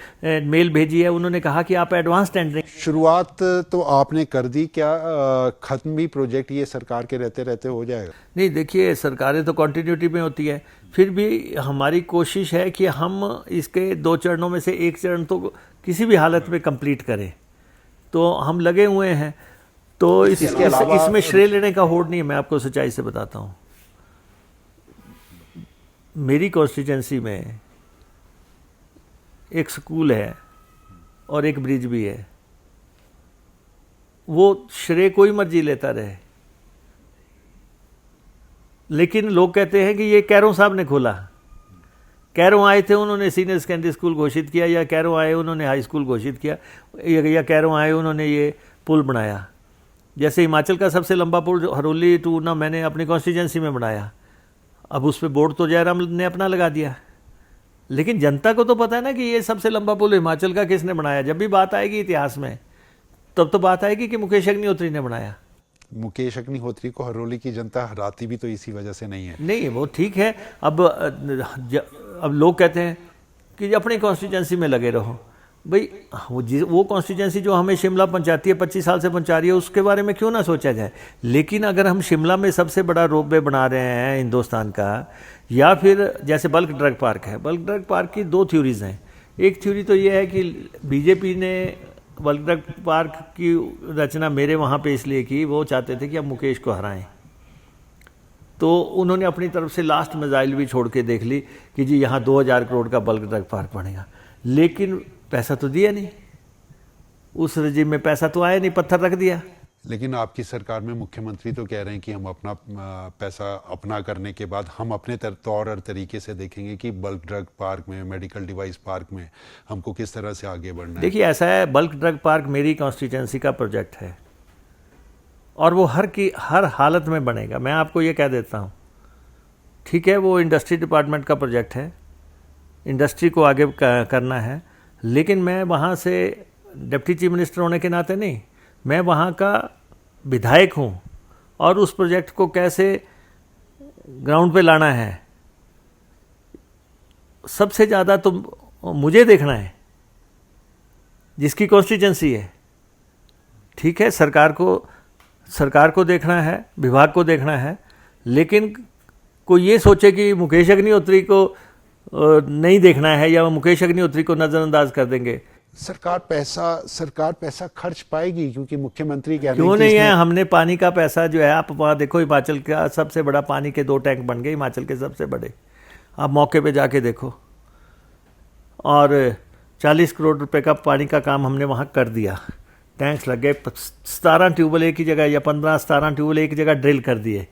मेल भेजी है, उन्होंने कहा कि आप एडवांस टेंडरिंग। शुरुआत तो आपने कर दी, क्या खत्म भी प्रोजेक्ट ये सरकार के रहते रहते हो जाएगा? नहीं, देखिए सरकारें तो कंटिन्यूटी में होती है, फिर भी हमारी कोशिश है कि हम इसके 2 चरणों में से एक चरण तो किसी भी हालत में कंप्लीट करें। तो हम लगे हुए हैं। तो इसमें श्रेय लेने का होड़ नहीं है। मैं आपको सच्चाई से बताता हूँ, मेरी कॉन्स्टिट्यूंसी में एक स्कूल है और एक ब्रिज भी है। वो श्रेय कोई मर्जी लेता रहे, लेकिन लोग कहते हैं कि ये कैरों साहब ने खोला। कैरों आए थे, उन्होंने सीनियर सेकेंडरी स्कूल घोषित किया, या कैरों आए उन्होंने हाई स्कूल घोषित किया, या कैरों आए उन्होंने ये पुल बनाया। जैसे हिमाचल का सबसे लंबा पुल हरोली टू ना मैंने अपनी कॉन्स्टिट्यूंसी में बनाया। अब उस पर बोर्ड तो जयराम ने अपना लगा दिया, लेकिन जनता को तो पता है ना कि ये सबसे लंबा पुल हिमाचल का किसने बनाया। जब भी बात आएगी इतिहास में, तब तो बात आएगी कि मुकेश अग्निहोत्री ने बनाया। मुकेश अग्निहोत्री को हरोली की जनता हराती भी तो इसी वजह से नहीं है। नहीं, वो ठीक है। अब लोग कहते हैं कि अपनी कॉन्स्टिट्यूंसी में लगे रहो। भाई वो कॉन्स्टिट्यूंसी जो हमें शिमला पहुंचाती है, 25 साल से पहुंचा रही है, उसके बारे में क्यों ना सोचा जाए। लेकिन अगर हम शिमला में सबसे बड़ा रोपवे बना रहे हैं हिंदुस्तान का, या फिर जैसे बल्क ड्रग पार्क है, बल्क ड्रग पार्क की 2 थ्योरीज हैं। एक थ्योरी तो ये है कि बीजेपी ने बल्क ड्रग पार्क की रचना मेरे वहाँ पे इसलिए की, वो चाहते थे कि हम मुकेश को हराएं। तो उन्होंने अपनी तरफ से लास्ट मिसाइल भी छोड़ के देख ली कि जी यहाँ 2000 करोड़ का बल्क ड्रग पार्क बनेगा, लेकिन पैसा तो दिया नहीं। उस रजीम में पैसा तो आया नहीं, पत्थर रख दिया। लेकिन आपकी सरकार में मुख्यमंत्री तो कह रहे हैं कि हम अपना पैसा अपना करने के बाद हम अपने तौर और तरीके से देखेंगे कि बल्क ड्रग पार्क में, मेडिकल डिवाइस पार्क में हमको किस तरह से आगे बढ़ना है। देखिए ऐसा है, बल्क ड्रग पार्क मेरी कॉन्स्टिट्यूंसी का प्रोजेक्ट है और वो हर हालत में बनेगा। मैं आपको ये कह देता हूँ, ठीक है, वो इंडस्ट्री डिपार्टमेंट का प्रोजेक्ट है, इंडस्ट्री को आगे करना है, लेकिन मैं वहाँ से डिप्टी चीफ मिनिस्टर होने के नाते नहीं, मैं वहाँ का विधायक हूँ और उस प्रोजेक्ट को कैसे ग्राउंड पे लाना है सबसे ज़्यादा तो मुझे देखना है, जिसकी कॉन्स्टिट्यूंसी है। ठीक है, सरकार को देखना है, विभाग को देखना है, लेकिन कोई ये सोचे कि मुकेश अग्निहोत्री को नहीं देखना है या मुकेश अग्निहोत्री को नज़रअंदाज कर देंगे। सरकार पैसा खर्च पाएगी, क्योंकि मुख्यमंत्री कह रहे हैं क्यों नहीं है। हमने पानी का पैसा जो है, आप वहाँ देखो, हिमाचल का सबसे बड़ा पानी के 2 टैंक बन गए, हिमाचल के सबसे बड़े, आप मौके पे जाके देखो। और 40 करोड़ रुपए का पानी का काम हमने वहाँ कर दिया। टैंक्स लग गए, 17 ट्यूबवेल एक ही जगह या 15-17 ट्यूबवेल एक जगह ड्रिल कर दिए।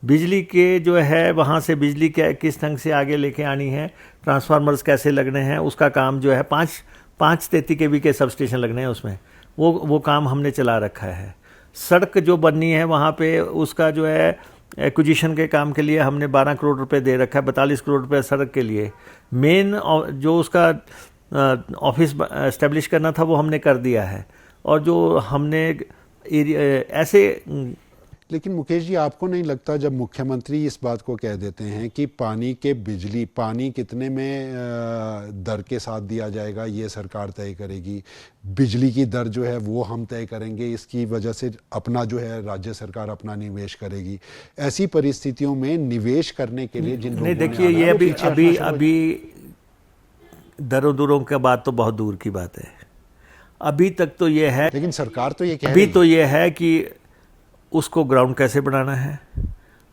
बिजली के जो है वहाँ से बिजली किस ढंग से आगे लेके आनी है, ट्रांसफार्मर्स कैसे लगने हैं, उसका काम जो है 5 33 kV के सब स्टेशन लगने हैं उसमें, वो काम हमने चला रखा है। सड़क जो बननी है वहाँ पे, उसका जो है एक्विजिशन के काम के लिए हमने 12 करोड़ रुपए दे रखा है, 42 करोड़ रुपए सड़क के लिए। मेन जो उसका ऑफिस एस्टेब्लिश करना था वो हमने कर दिया है। और जो हमने ऐसे लेकिन मुकेश जी, आपको नहीं लगता जब मुख्यमंत्री इस बात को कह देते हैं कि पानी कितने में दर के साथ दिया जाएगा ये सरकार तय करेगी, बिजली की दर जो है वो हम तय करेंगे, इसकी वजह से अपना जो है राज्य सरकार अपना निवेश करेगी, ऐसी परिस्थितियों में निवेश करने के लिए जिन नहीं, लोगों ने देखिए, आना ये है, वो अभी पीछे अभी हटना शुरू हो अभी दरों दूरों का बात तो बहुत दूर की बात है। अभी तक तो ये है, लेकिन सरकार तो ये कह अभी रही तो ये है कि उसको ग्राउंड कैसे बनाना है,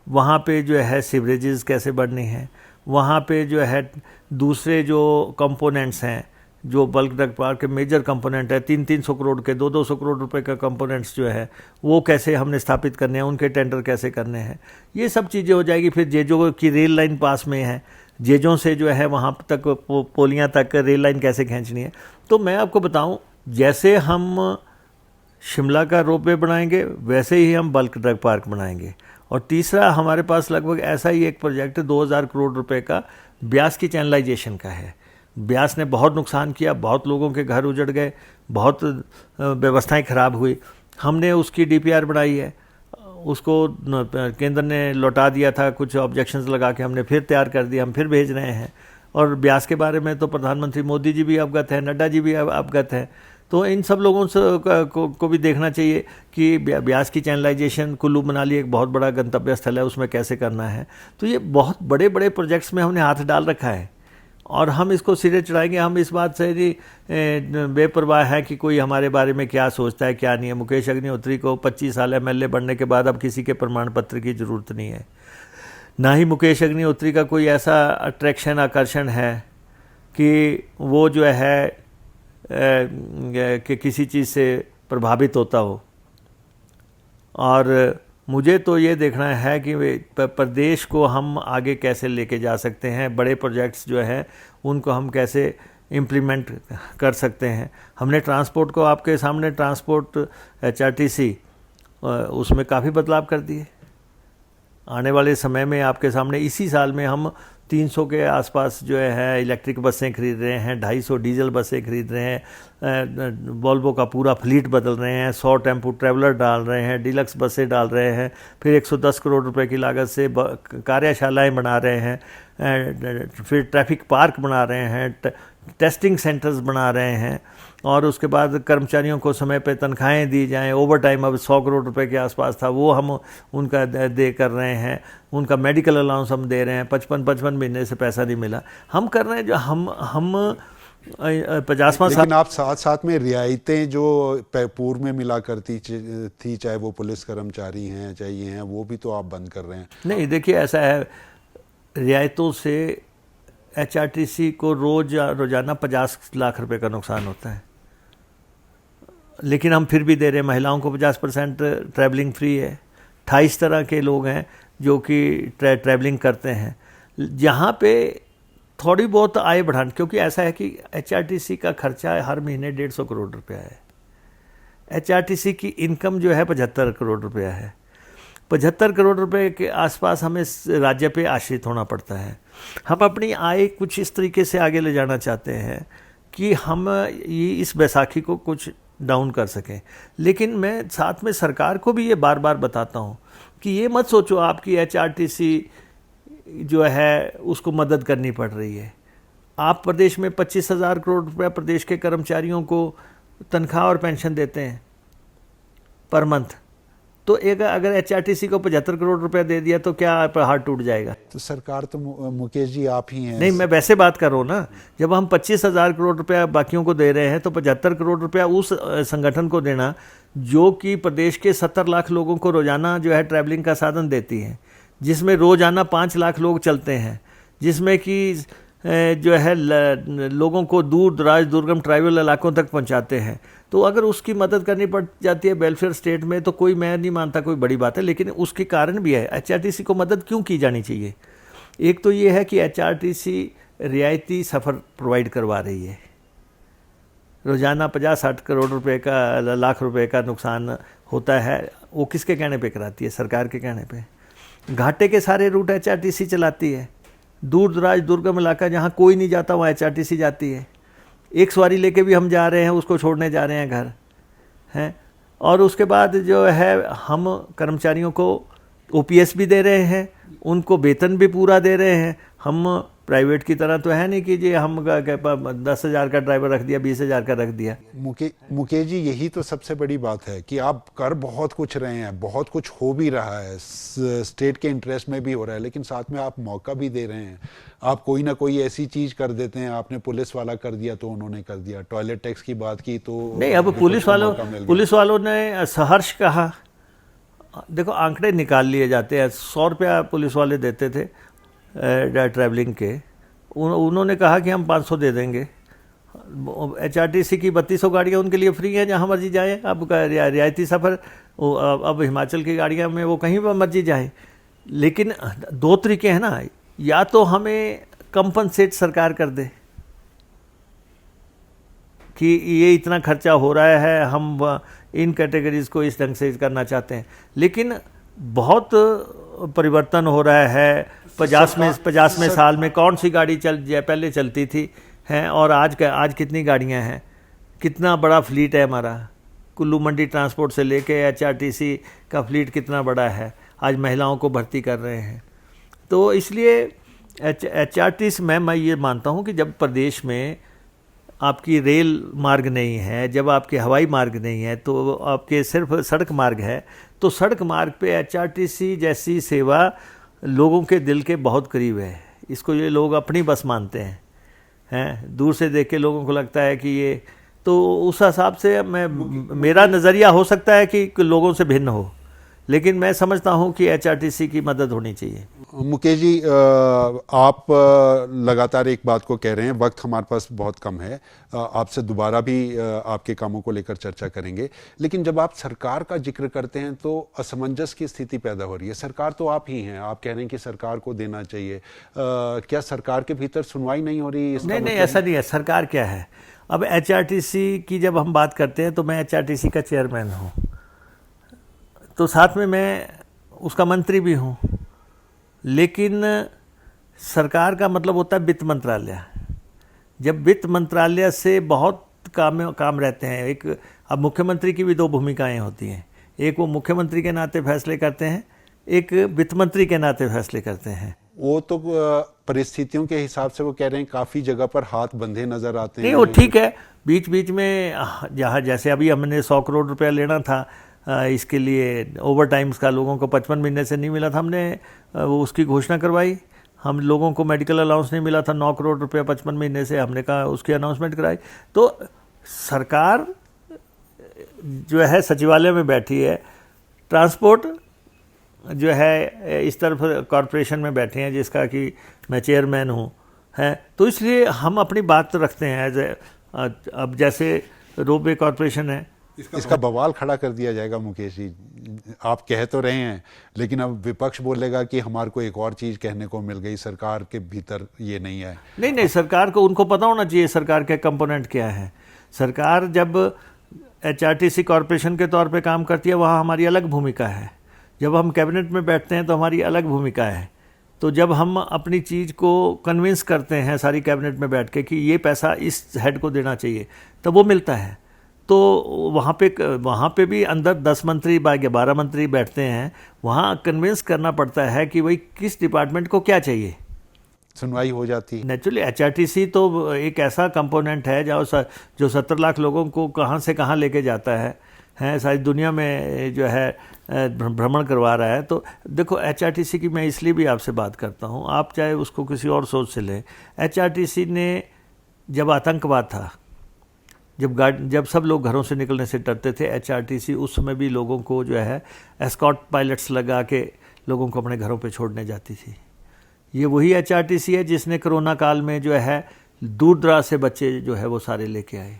वहाँ पे जो है सीवरेजेस कैसे बढ़नी है, वहाँ पे जो है दूसरे जो कंपोनेंट्स हैं, जो बल्क ड्रग पार्क के मेजर कंपोनेंट है, 300-300 करोड़ के, 200-200 करोड़ रुपए का कंपोनेंट्स जो है वो कैसे हमने स्थापित करने हैं, उनके टेंडर कैसे करने हैं, ये सब चीज़ें हो जाएगी। फिर जेजो की रेल लाइन पास में है, जेजों से जो है वहाँ तक पोलियाँ तक रेल लाइन कैसे खींचनी है। तो मैं आपको बताऊँ, जैसे हम शिमला का रोपवे बनाएंगे वैसे ही हम बल्क ड्रग पार्क बनाएंगे। और तीसरा, हमारे पास लगभग ऐसा ही एक प्रोजेक्ट 2000 करोड़ रुपए का ब्यास की चैनलाइजेशन का है। ब्यास ने बहुत नुकसान किया, बहुत लोगों के घर उजड़ गए, बहुत व्यवस्थाएं खराब हुई। हमने उसकी डीपीआर बनाई है, उसको केंद्र ने लौटा दिया था, कुछ ऑब्जेक्शंस लगा के हमने फिर तैयार कर दिया, हम फिर भेज रहे हैं। और ब्यास के बारे में तो प्रधानमंत्री मोदी जी भी अवगत हैं, नड्डा जी भी अवगत हैं। तो इन सब लोगों से को भी देखना चाहिए कि ब्यास की चैनलाइजेशन, कुल्लू मनाली एक बहुत बड़ा गंतव्य स्थल है, उसमें कैसे करना है। तो ये बहुत बड़े बड़े प्रोजेक्ट्स में हमने हाथ डाल रखा है और हम इसको सिरे चढ़ाएंगे। हम इस बात से बेपरवाह है कि कोई हमारे बारे में क्या सोचता है क्या नहीं है। मुकेश अग्निहोत्री को 25 साल एमएलए बनने के बाद अब किसी के प्रमाण पत्र की ज़रूरत नहीं है, ना ही मुकेश अग्निहोत्री का कोई ऐसा अट्रैक्शन, आकर्षण है कि वो जो है कि किसी चीज़ से प्रभावित होता हो। और मुझे तो ये देखना है कि प्रदेश को हम आगे कैसे लेके जा सकते हैं, बड़े प्रोजेक्ट्स जो हैं उनको हम कैसे इम्प्लीमेंट कर सकते हैं। हमने ट्रांसपोर्ट को, आपके सामने ट्रांसपोर्ट HRTC, उसमें काफ़ी बदलाव कर दिए। आने वाले समय में आपके सामने इसी साल में हम 300 के आसपास जो है इलेक्ट्रिक बसें खरीद रहे हैं, 250 डीजल बसें खरीद रहे हैं, वॉल्वो का पूरा फ्लीट बदल रहे हैं, 100 टेम्पो ट्रैवलर डाल रहे हैं, डीलक्स बसें डाल रहे हैं, फिर 110 करोड़ रुपए की लागत से कार्यशालाएं बना रहे हैं, फिर ट्रैफिक पार्क बना रहे हैं, टेस्टिंग सेंटर्स बना रहे हैं, और उसके बाद कर्मचारियों को समय पे तनख्वाहें दी जाएं। ओवर टाइम अब 100 करोड़ रुपए के आसपास था, वो हम उनका दे कर रहे हैं। उनका मेडिकल अलाउंस हम दे रहे हैं, 55 महीने से पैसा नहीं मिला। हम कर रहे हैं जो हम 50वां साल। लेकिन आप साथ साथ में रियायतें जो पूर्व में मिला करती थी, चाहे वो पुलिस कर्मचारी हैं चाहे ये हैं, वो भी तो आप बंद कर रहे हैं। नहीं, देखिए ऐसा है, रियायतों से HRTC को रोजाना 50 लाख रुपए का नुकसान होता है, लेकिन हम फिर भी दे रहे हैं। महिलाओं को 50% ट्रैवलिंग फ्री है। 28 तरह के लोग हैं जो कि ट्रैवलिंग करते हैं। जहाँ पे थोड़ी बहुत आय बढ़ाने, क्योंकि ऐसा है कि HRTC का खर्चा हर महीने 150 करोड़ रुपया है। HRTC की इनकम जो है 75 करोड़ रुपया है। 75 करोड़ रुपए के आसपास हमें राज्य पे आश्रित होना पड़ता है। हम अपनी आय कुछ इस तरीके से आगे ले जाना चाहते हैं कि हम ये इस बैसाखी को कुछ डाउन कर सकें। लेकिन मैं साथ में सरकार को भी ये बार बार बताता हूँ कि ये मत सोचो आपकी HRTC जो है उसको मदद करनी पड़ रही है। आप प्रदेश में 25,000 करोड़ रुपया प्रदेश के कर्मचारियों को तनख्वाह और पेंशन देते हैं पर मंथ। तो एक अगर HRTC को 75 करोड़ रुपया दे दिया तो क्या आप हाथ टूट जाएगा? तो सरकार तो मुकेश जी आप ही हैं। नहीं, मैं वैसे बात कर रहा हूँ ना। जब हम 25,000 करोड़ रुपया बाकियों को दे रहे हैं तो 75 करोड़ रुपया उस संगठन को देना जो कि प्रदेश के 70 लाख लोगों को रोजाना जो है ट्रैवलिंग का साधन देती है, जिसमें रोजाना 5 लाख लोग चलते हैं, जिसमें कि जो है लोगों को दूर दराज दुर्गम ट्राइबल इलाकों तक पहुंचाते हैं। तो अगर उसकी मदद करनी पड़ जाती है वेलफेयर स्टेट में, तो कोई, मैं नहीं मानता कोई बड़ी बात है, लेकिन उसके कारण भी है। HRTC को मदद क्यों की जानी चाहिए? एक तो ये है कि HRTC रियायती सफ़र प्रोवाइड करवा रही है। रोजाना 50-60 करोड़ रुपए का, लाख रुपए का नुकसान होता है। वो किसके कहने पे कराती है? सरकार के कहने पे। घाटे के सारे रूट HRTC चलाती है। दूर दराज दुर्गम इलाका जहाँ कोई नहीं जाता वहाँ HRTC जाती है। एक सवारी लेके भी हम जा रहे हैं, उसको छोड़ने जा रहे हैं घर हैं। और उसके बाद जो है हम कर्मचारियों को ओपीएस भी दे रहे हैं, उनको वेतन भी पूरा दे रहे हैं। हम प्राइवेट की तरह तो है नहीं कि जी हम 10,000 का ड्राइवर रख दिया, 20,000 का रख दिया। मुकेश जी, यही तो सबसे बड़ी बात है कि आप कर बहुत कुछ रहे हैं, बहुत कुछ हो भी रहा है, स्टेट के इंटरेस्ट में भी हो रहा है, लेकिन साथ में आप मौका भी दे रहे हैं। आप कोई ना कोई ऐसी चीज कर देते हैं, आपने पुलिस वाला कर दिया तो उन्होंने कर दिया, टॉयलेट टैक्स की बात की तो नहीं, अब पुलिस वालों ने सहर्ष कहा। देखो आंकड़े निकाल लिए जाते हैं। 100 रुपया पुलिस वाले देते थे ट्रैवलिंग के, उन्होंने कहा कि हम 500 दे देंगे। HRTC की 3200 गाड़ियाँ उनके लिए फ्री हैं, जहाँ मर्जी जाएँ। अब रियायती सफ़र अब हिमाचल की गाड़ियाँ में वो कहीं पर मर्जी जाएँ। लेकिन दो तरीके हैं ना, या तो हमें कंपनसेट सरकार कर दे कि ये इतना खर्चा हो रहा है, हम इन कैटेगरीज को इस ढंग से करना चाहते हैं। लेकिन बहुत परिवर्तन हो रहा है। 50वें साल में कौन सी गाड़ी पहले चलती थी हैं, और आज कितनी गाड़ियां हैं, कितना बड़ा फ्लीट है हमारा। कुल्लू मंडी ट्रांसपोर्ट से लेके HRTC का फ्लीट कितना बड़ा है। आज महिलाओं को भर्ती कर रहे हैं। तो इसलिए HRTC में मैं ये मानता हूँ कि जब प्रदेश में आपकी रेल मार्ग नहीं है, जब आपके हवाई मार्ग नहीं है, तो आपके सिर्फ सड़क मार्ग है, तो सड़क मार्ग पे HRTC जैसी सेवा लोगों के दिल के बहुत करीब है। इसको ये लोग अपनी बस मानते हैं। दूर से देख के लोगों को लगता है कि ये, तो उस हिसाब से मेरा नज़रिया हो सकता है कि लोगों से भिन्न हो, लेकिन मैं समझता हूं कि HRTC की मदद होनी चाहिए। मुकेश जी, आप लगातार एक बात को कह रहे हैं, वक्त हमारे पास बहुत कम है, आपसे दोबारा भी आपके कामों को लेकर चर्चा करेंगे। लेकिन जब आप सरकार का जिक्र करते हैं तो असमंजस की स्थिति पैदा हो रही है। सरकार तो आप ही हैं, आप कह रहे हैं कि सरकार को देना चाहिए। क्या सरकार के भीतर सुनवाई नहीं हो रही? नहीं, ऐसा नहीं है। सरकार क्या है, अब HRTC की जब हम बात करते हैं तो मैं HRTC का चेयरमैन हूँ, तो साथ में मैं उसका मंत्री भी हूँ। लेकिन सरकार का मतलब होता है वित्त मंत्रालय। जब वित्त मंत्रालय से बहुत काम रहते हैं। एक अब मुख्यमंत्री की भी दो भूमिकाएं होती हैं, एक वो मुख्यमंत्री के नाते फैसले करते हैं, एक वित्त मंत्री के नाते फैसले करते हैं। वो तो परिस्थितियों के हिसाब से वो कह रहे हैं, काफ़ी जगह पर हाथ बंधे नजर आते हैं। नहीं, वो ठीक है। बीच बीच में जहाँ जैसे अभी हमने 100 करोड़ रुपया लेना था इसके लिए, ओवर टाइम्स का लोगों को 55 महीने से नहीं मिला था, हमने वो उसकी घोषणा करवाई। हम लोगों को मेडिकल अलाउंस नहीं मिला था 9 करोड़ रुपया 55 महीने से, हमने कहा उसकी अनाउंसमेंट कराई। तो सरकार जो है सचिवालय में बैठी है, ट्रांसपोर्ट जो है इस तरफ कॉरपोरेशन में बैठे हैं जिसका कि मैं चेयरमैन हूँ, है। तो इसलिए हम अपनी बात तो रखते हैं। अब जैसे रोपवे कॉरपोरेशन है, इसका बवाल खड़ा कर दिया जाएगा। मुकेश जी, आप कह तो रहे हैं, लेकिन अब विपक्ष बोलेगा कि हमारे को एक और चीज कहने को मिल गई, सरकार के भीतर ये नहीं है। नहीं, सरकार को उनको पता होना चाहिए सरकार के कंपोनेंट क्या है। सरकार जब HRTC कॉरपोरेशन के तौर पे काम करती है, वहाँ हमारी अलग भूमिका है। जब हम कैबिनेट में बैठते हैं तो हमारी अलग भूमिका है। तो जब हम अपनी चीज़ को कन्विंस करते हैं सारी कैबिनेट में बैठ के कि ये पैसा इस हेड को देना चाहिए, तब वो मिलता है। तो वहाँ पे भी अंदर 10 मंत्री 12 मंत्री बैठते हैं, वहाँ कन्विंस करना पड़ता है कि भाई किस डिपार्टमेंट को क्या चाहिए, सुनवाई हो जाती है। नेचुरली HRTC तो एक ऐसा कंपोनेंट है जो 17 लाख लोगों को कहाँ से कहाँ लेके जाता है सारी दुनिया में जो है भ्रमण करवा रहा है। तो देखो HRTC की मैं इसलिए भी आपसे बात करता हूँ, आप चाहे उसको किसी और सोच से लें। HRTC ने जब आतंकवाद था, जब सब लोग घरों से निकलने से डरते थे, HRTC उस समय भी लोगों को जो है एस्कॉर्ट पायलट्स लगा के लोगों को अपने घरों पे छोड़ने जाती थी। ये वही HRTC है जिसने कोरोना काल में जो है दूर दराज से बच्चे जो है वो सारे लेके आए।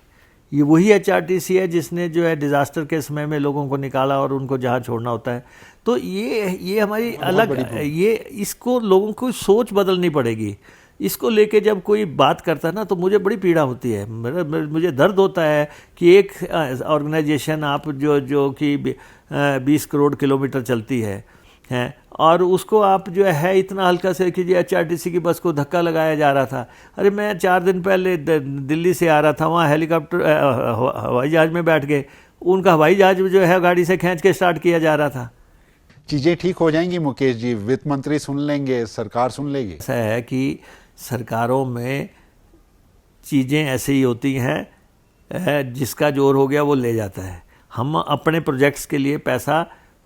ये वही HRTC है जिसने जो है डिज़ास्टर के समय में लोगों को निकाला और उनको जहाँ छोड़ना होता है। तो ये हमारी अलग, ये इसको लोगों को सोच बदलनी पड़ेगी। इसको लेके जब कोई बात करता है ना तो मुझे बड़ी पीड़ा होती है, मुझे दर्द होता है कि एक ऑर्गेनाइजेशन आप जो कि 20 करोड़ किलोमीटर चलती है और उसको आप जो है इतना हल्का से कीजिए। HRTC की बस को धक्का लगाया जा रहा था। अरे मैं 4 दिन पहले दिल्ली से आ रहा था, वहाँ हेलीकॉप्टर हवाई जहाज़ में बैठ के उनका हवाई जहाज जो है गाड़ी से खींच के स्टार्ट किया जा रहा था। चीजें ठीक हो जाएंगी मुकेश जी, वित्त मंत्री सुन लेंगे, सरकार सुन लेगी। ऐसा है कि सरकारों में चीज़ें ऐसे ही होती हैं, जिसका जोर हो गया वो ले जाता है। हम अपने प्रोजेक्ट्स के लिए पैसा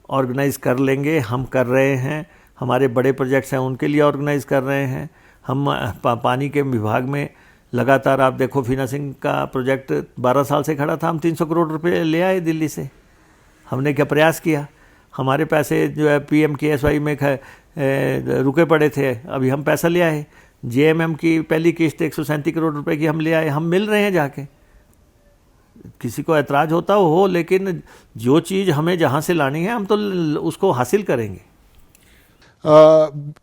ऑर्गेनाइज कर लेंगे, हम कर रहे हैं। हमारे बड़े प्रोजेक्ट्स हैं उनके लिए ऑर्गेनाइज कर रहे हैं। हम पानी के विभाग में लगातार, आप देखो फिनांसिंग का प्रोजेक्ट 12 साल से खड़ा था, हम 300 करोड़ रुपए ले आए दिल्ली से। हमने क्या प्रयास किया? हमारे पैसे जो है PMKSY में रुके पड़े थे, अभी हम पैसा ले आए। JMM की पहली किस्त 137 करोड़ रुपए की हम ले आए, हम मिल रहे हैं जाके। किसी को ऐतराज होता हो, लेकिन जो चीज़ हमें जहाँ से लानी है हम तो उसको हासिल करेंगे।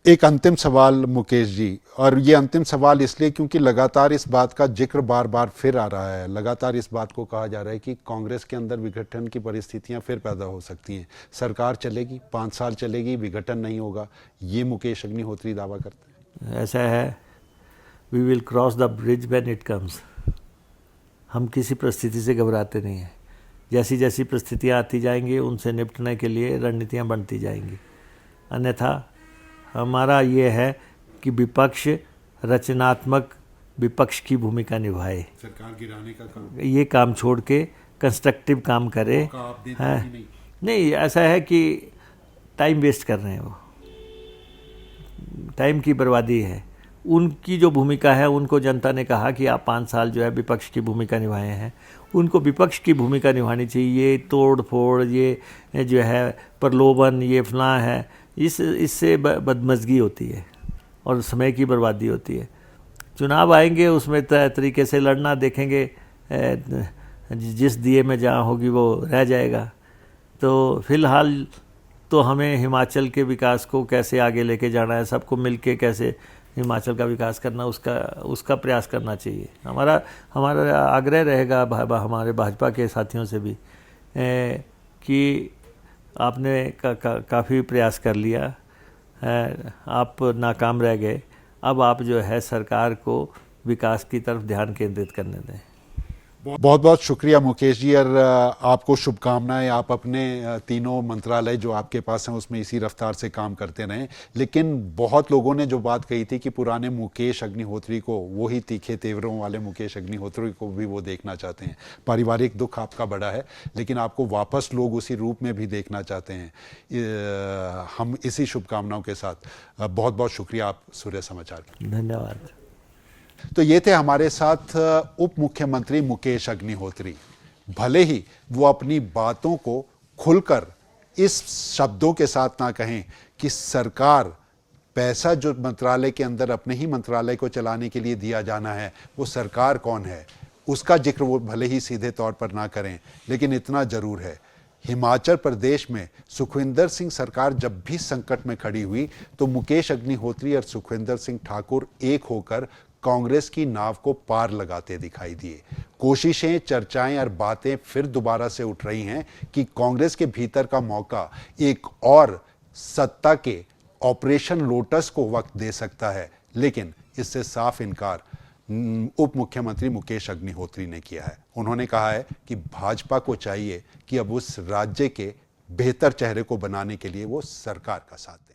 एक अंतिम सवाल मुकेश जी, और ये अंतिम सवाल इसलिए क्योंकि लगातार इस बात का जिक्र बार बार फिर आ रहा है, लगातार इस बात को कहा जा रहा है कि कांग्रेस के अंदर विघटन की परिस्थितियां फिर पैदा हो सकती हैं। सरकार चलेगी, 5 साल चलेगी, विघटन नहीं होगा, ये मुकेश अग्निहोत्री दावा करते हैं। ऐसा है, we will cross the bridge when it comes. हम किसी परिस्थिति से घबराते नहीं हैं। जैसी जैसी परिस्थितियाँ आती जाएंगी उनसे निपटने के लिए रणनीतियाँ बनती जाएंगी। अन्यथा हमारा ये है कि विपक्ष रचनात्मक विपक्ष की भूमिका निभाए, सरकार गिराने का काम, ये काम छोड़ के कंस्ट्रक्टिव काम करे। आप देते है नहीं। नहीं, ऐसा है कि टाइम वेस्ट कर रहे हैं, वो टाइम की बर्बादी है। उनकी जो भूमिका है, उनको जनता ने कहा कि आप 5 साल जो है विपक्ष की भूमिका निभाए हैं, उनको विपक्ष की भूमिका निभानी चाहिए। ये तोड़ फोड़, ये जो है प्रलोभन, ये फलां है, इससे बदमज़गी होती है और समय की बर्बादी होती है। चुनाव आएंगे, उसमें तरीके से लड़ना देखेंगे, जिस दिए में जहाँ होगी वो रह जाएगा। तो फिलहाल तो हमें हिमाचल के विकास को कैसे आगे लेके जाना है, सबको मिलके कैसे हिमाचल का विकास करना, उसका प्रयास करना चाहिए। हमारा आग्रह रहेगा हमारे भाजपा के साथियों से भी कि आपने काफ़ी प्रयास कर लिया, आप नाकाम रह गए, अब आप जो है सरकार को विकास की तरफ ध्यान केंद्रित करने दें। बहुत बहुत शुक्रिया मुकेश जी, और आपको शुभकामनाएं। आप अपने तीनों मंत्रालय जो आपके पास हैं उसमें इसी रफ्तार से काम करते रहें। लेकिन बहुत लोगों ने जो बात कही थी कि पुराने मुकेश अग्निहोत्री को, वही तीखे तेवरों वाले मुकेश अग्निहोत्री को भी वो देखना चाहते हैं। पारिवारिक दुख आपका बड़ा है, लेकिन आपको वापस लोग उसी रूप में भी देखना चाहते हैं। हम इसी शुभकामनाओं के साथ बहुत बहुत शुक्रिया आप सूर्य समाचार का। धन्यवाद। तो ये थे हमारे साथ उप मुख्यमंत्री मुकेश अग्निहोत्री। भले ही वो अपनी बातों को खुलकर इस शब्दों के साथ ना कहें कि सरकार, पैसा जो मंत्रालय के अंदर अपने ही मंत्रालय को चलाने के लिए दिया जाना है, वो सरकार कौन है उसका जिक्र वो भले ही सीधे तौर पर ना करें, लेकिन इतना जरूर है, हिमाचल प्रदेश में सुखविंदर सिंह सरकार जब भी संकट में खड़ी हुई तो मुकेश अग्निहोत्री और सुखविंदर सिंह ठाकुर एक होकर कांग्रेस की नाव को पार लगाते दिखाई दिए। कोशिशें, चर्चाएं और बातें फिर दोबारा से उठ रही हैं कि कांग्रेस के भीतर का मौका एक और सत्ता के ऑपरेशन लोटस को वक्त दे सकता है, लेकिन इससे साफ इनकार उप मुख्यमंत्री मुकेश अग्निहोत्री ने किया है। उन्होंने कहा है कि भाजपा को चाहिए कि अब उस राज्य के बेहतर चेहरे को बनाने के लिए वो सरकार का साथ दें।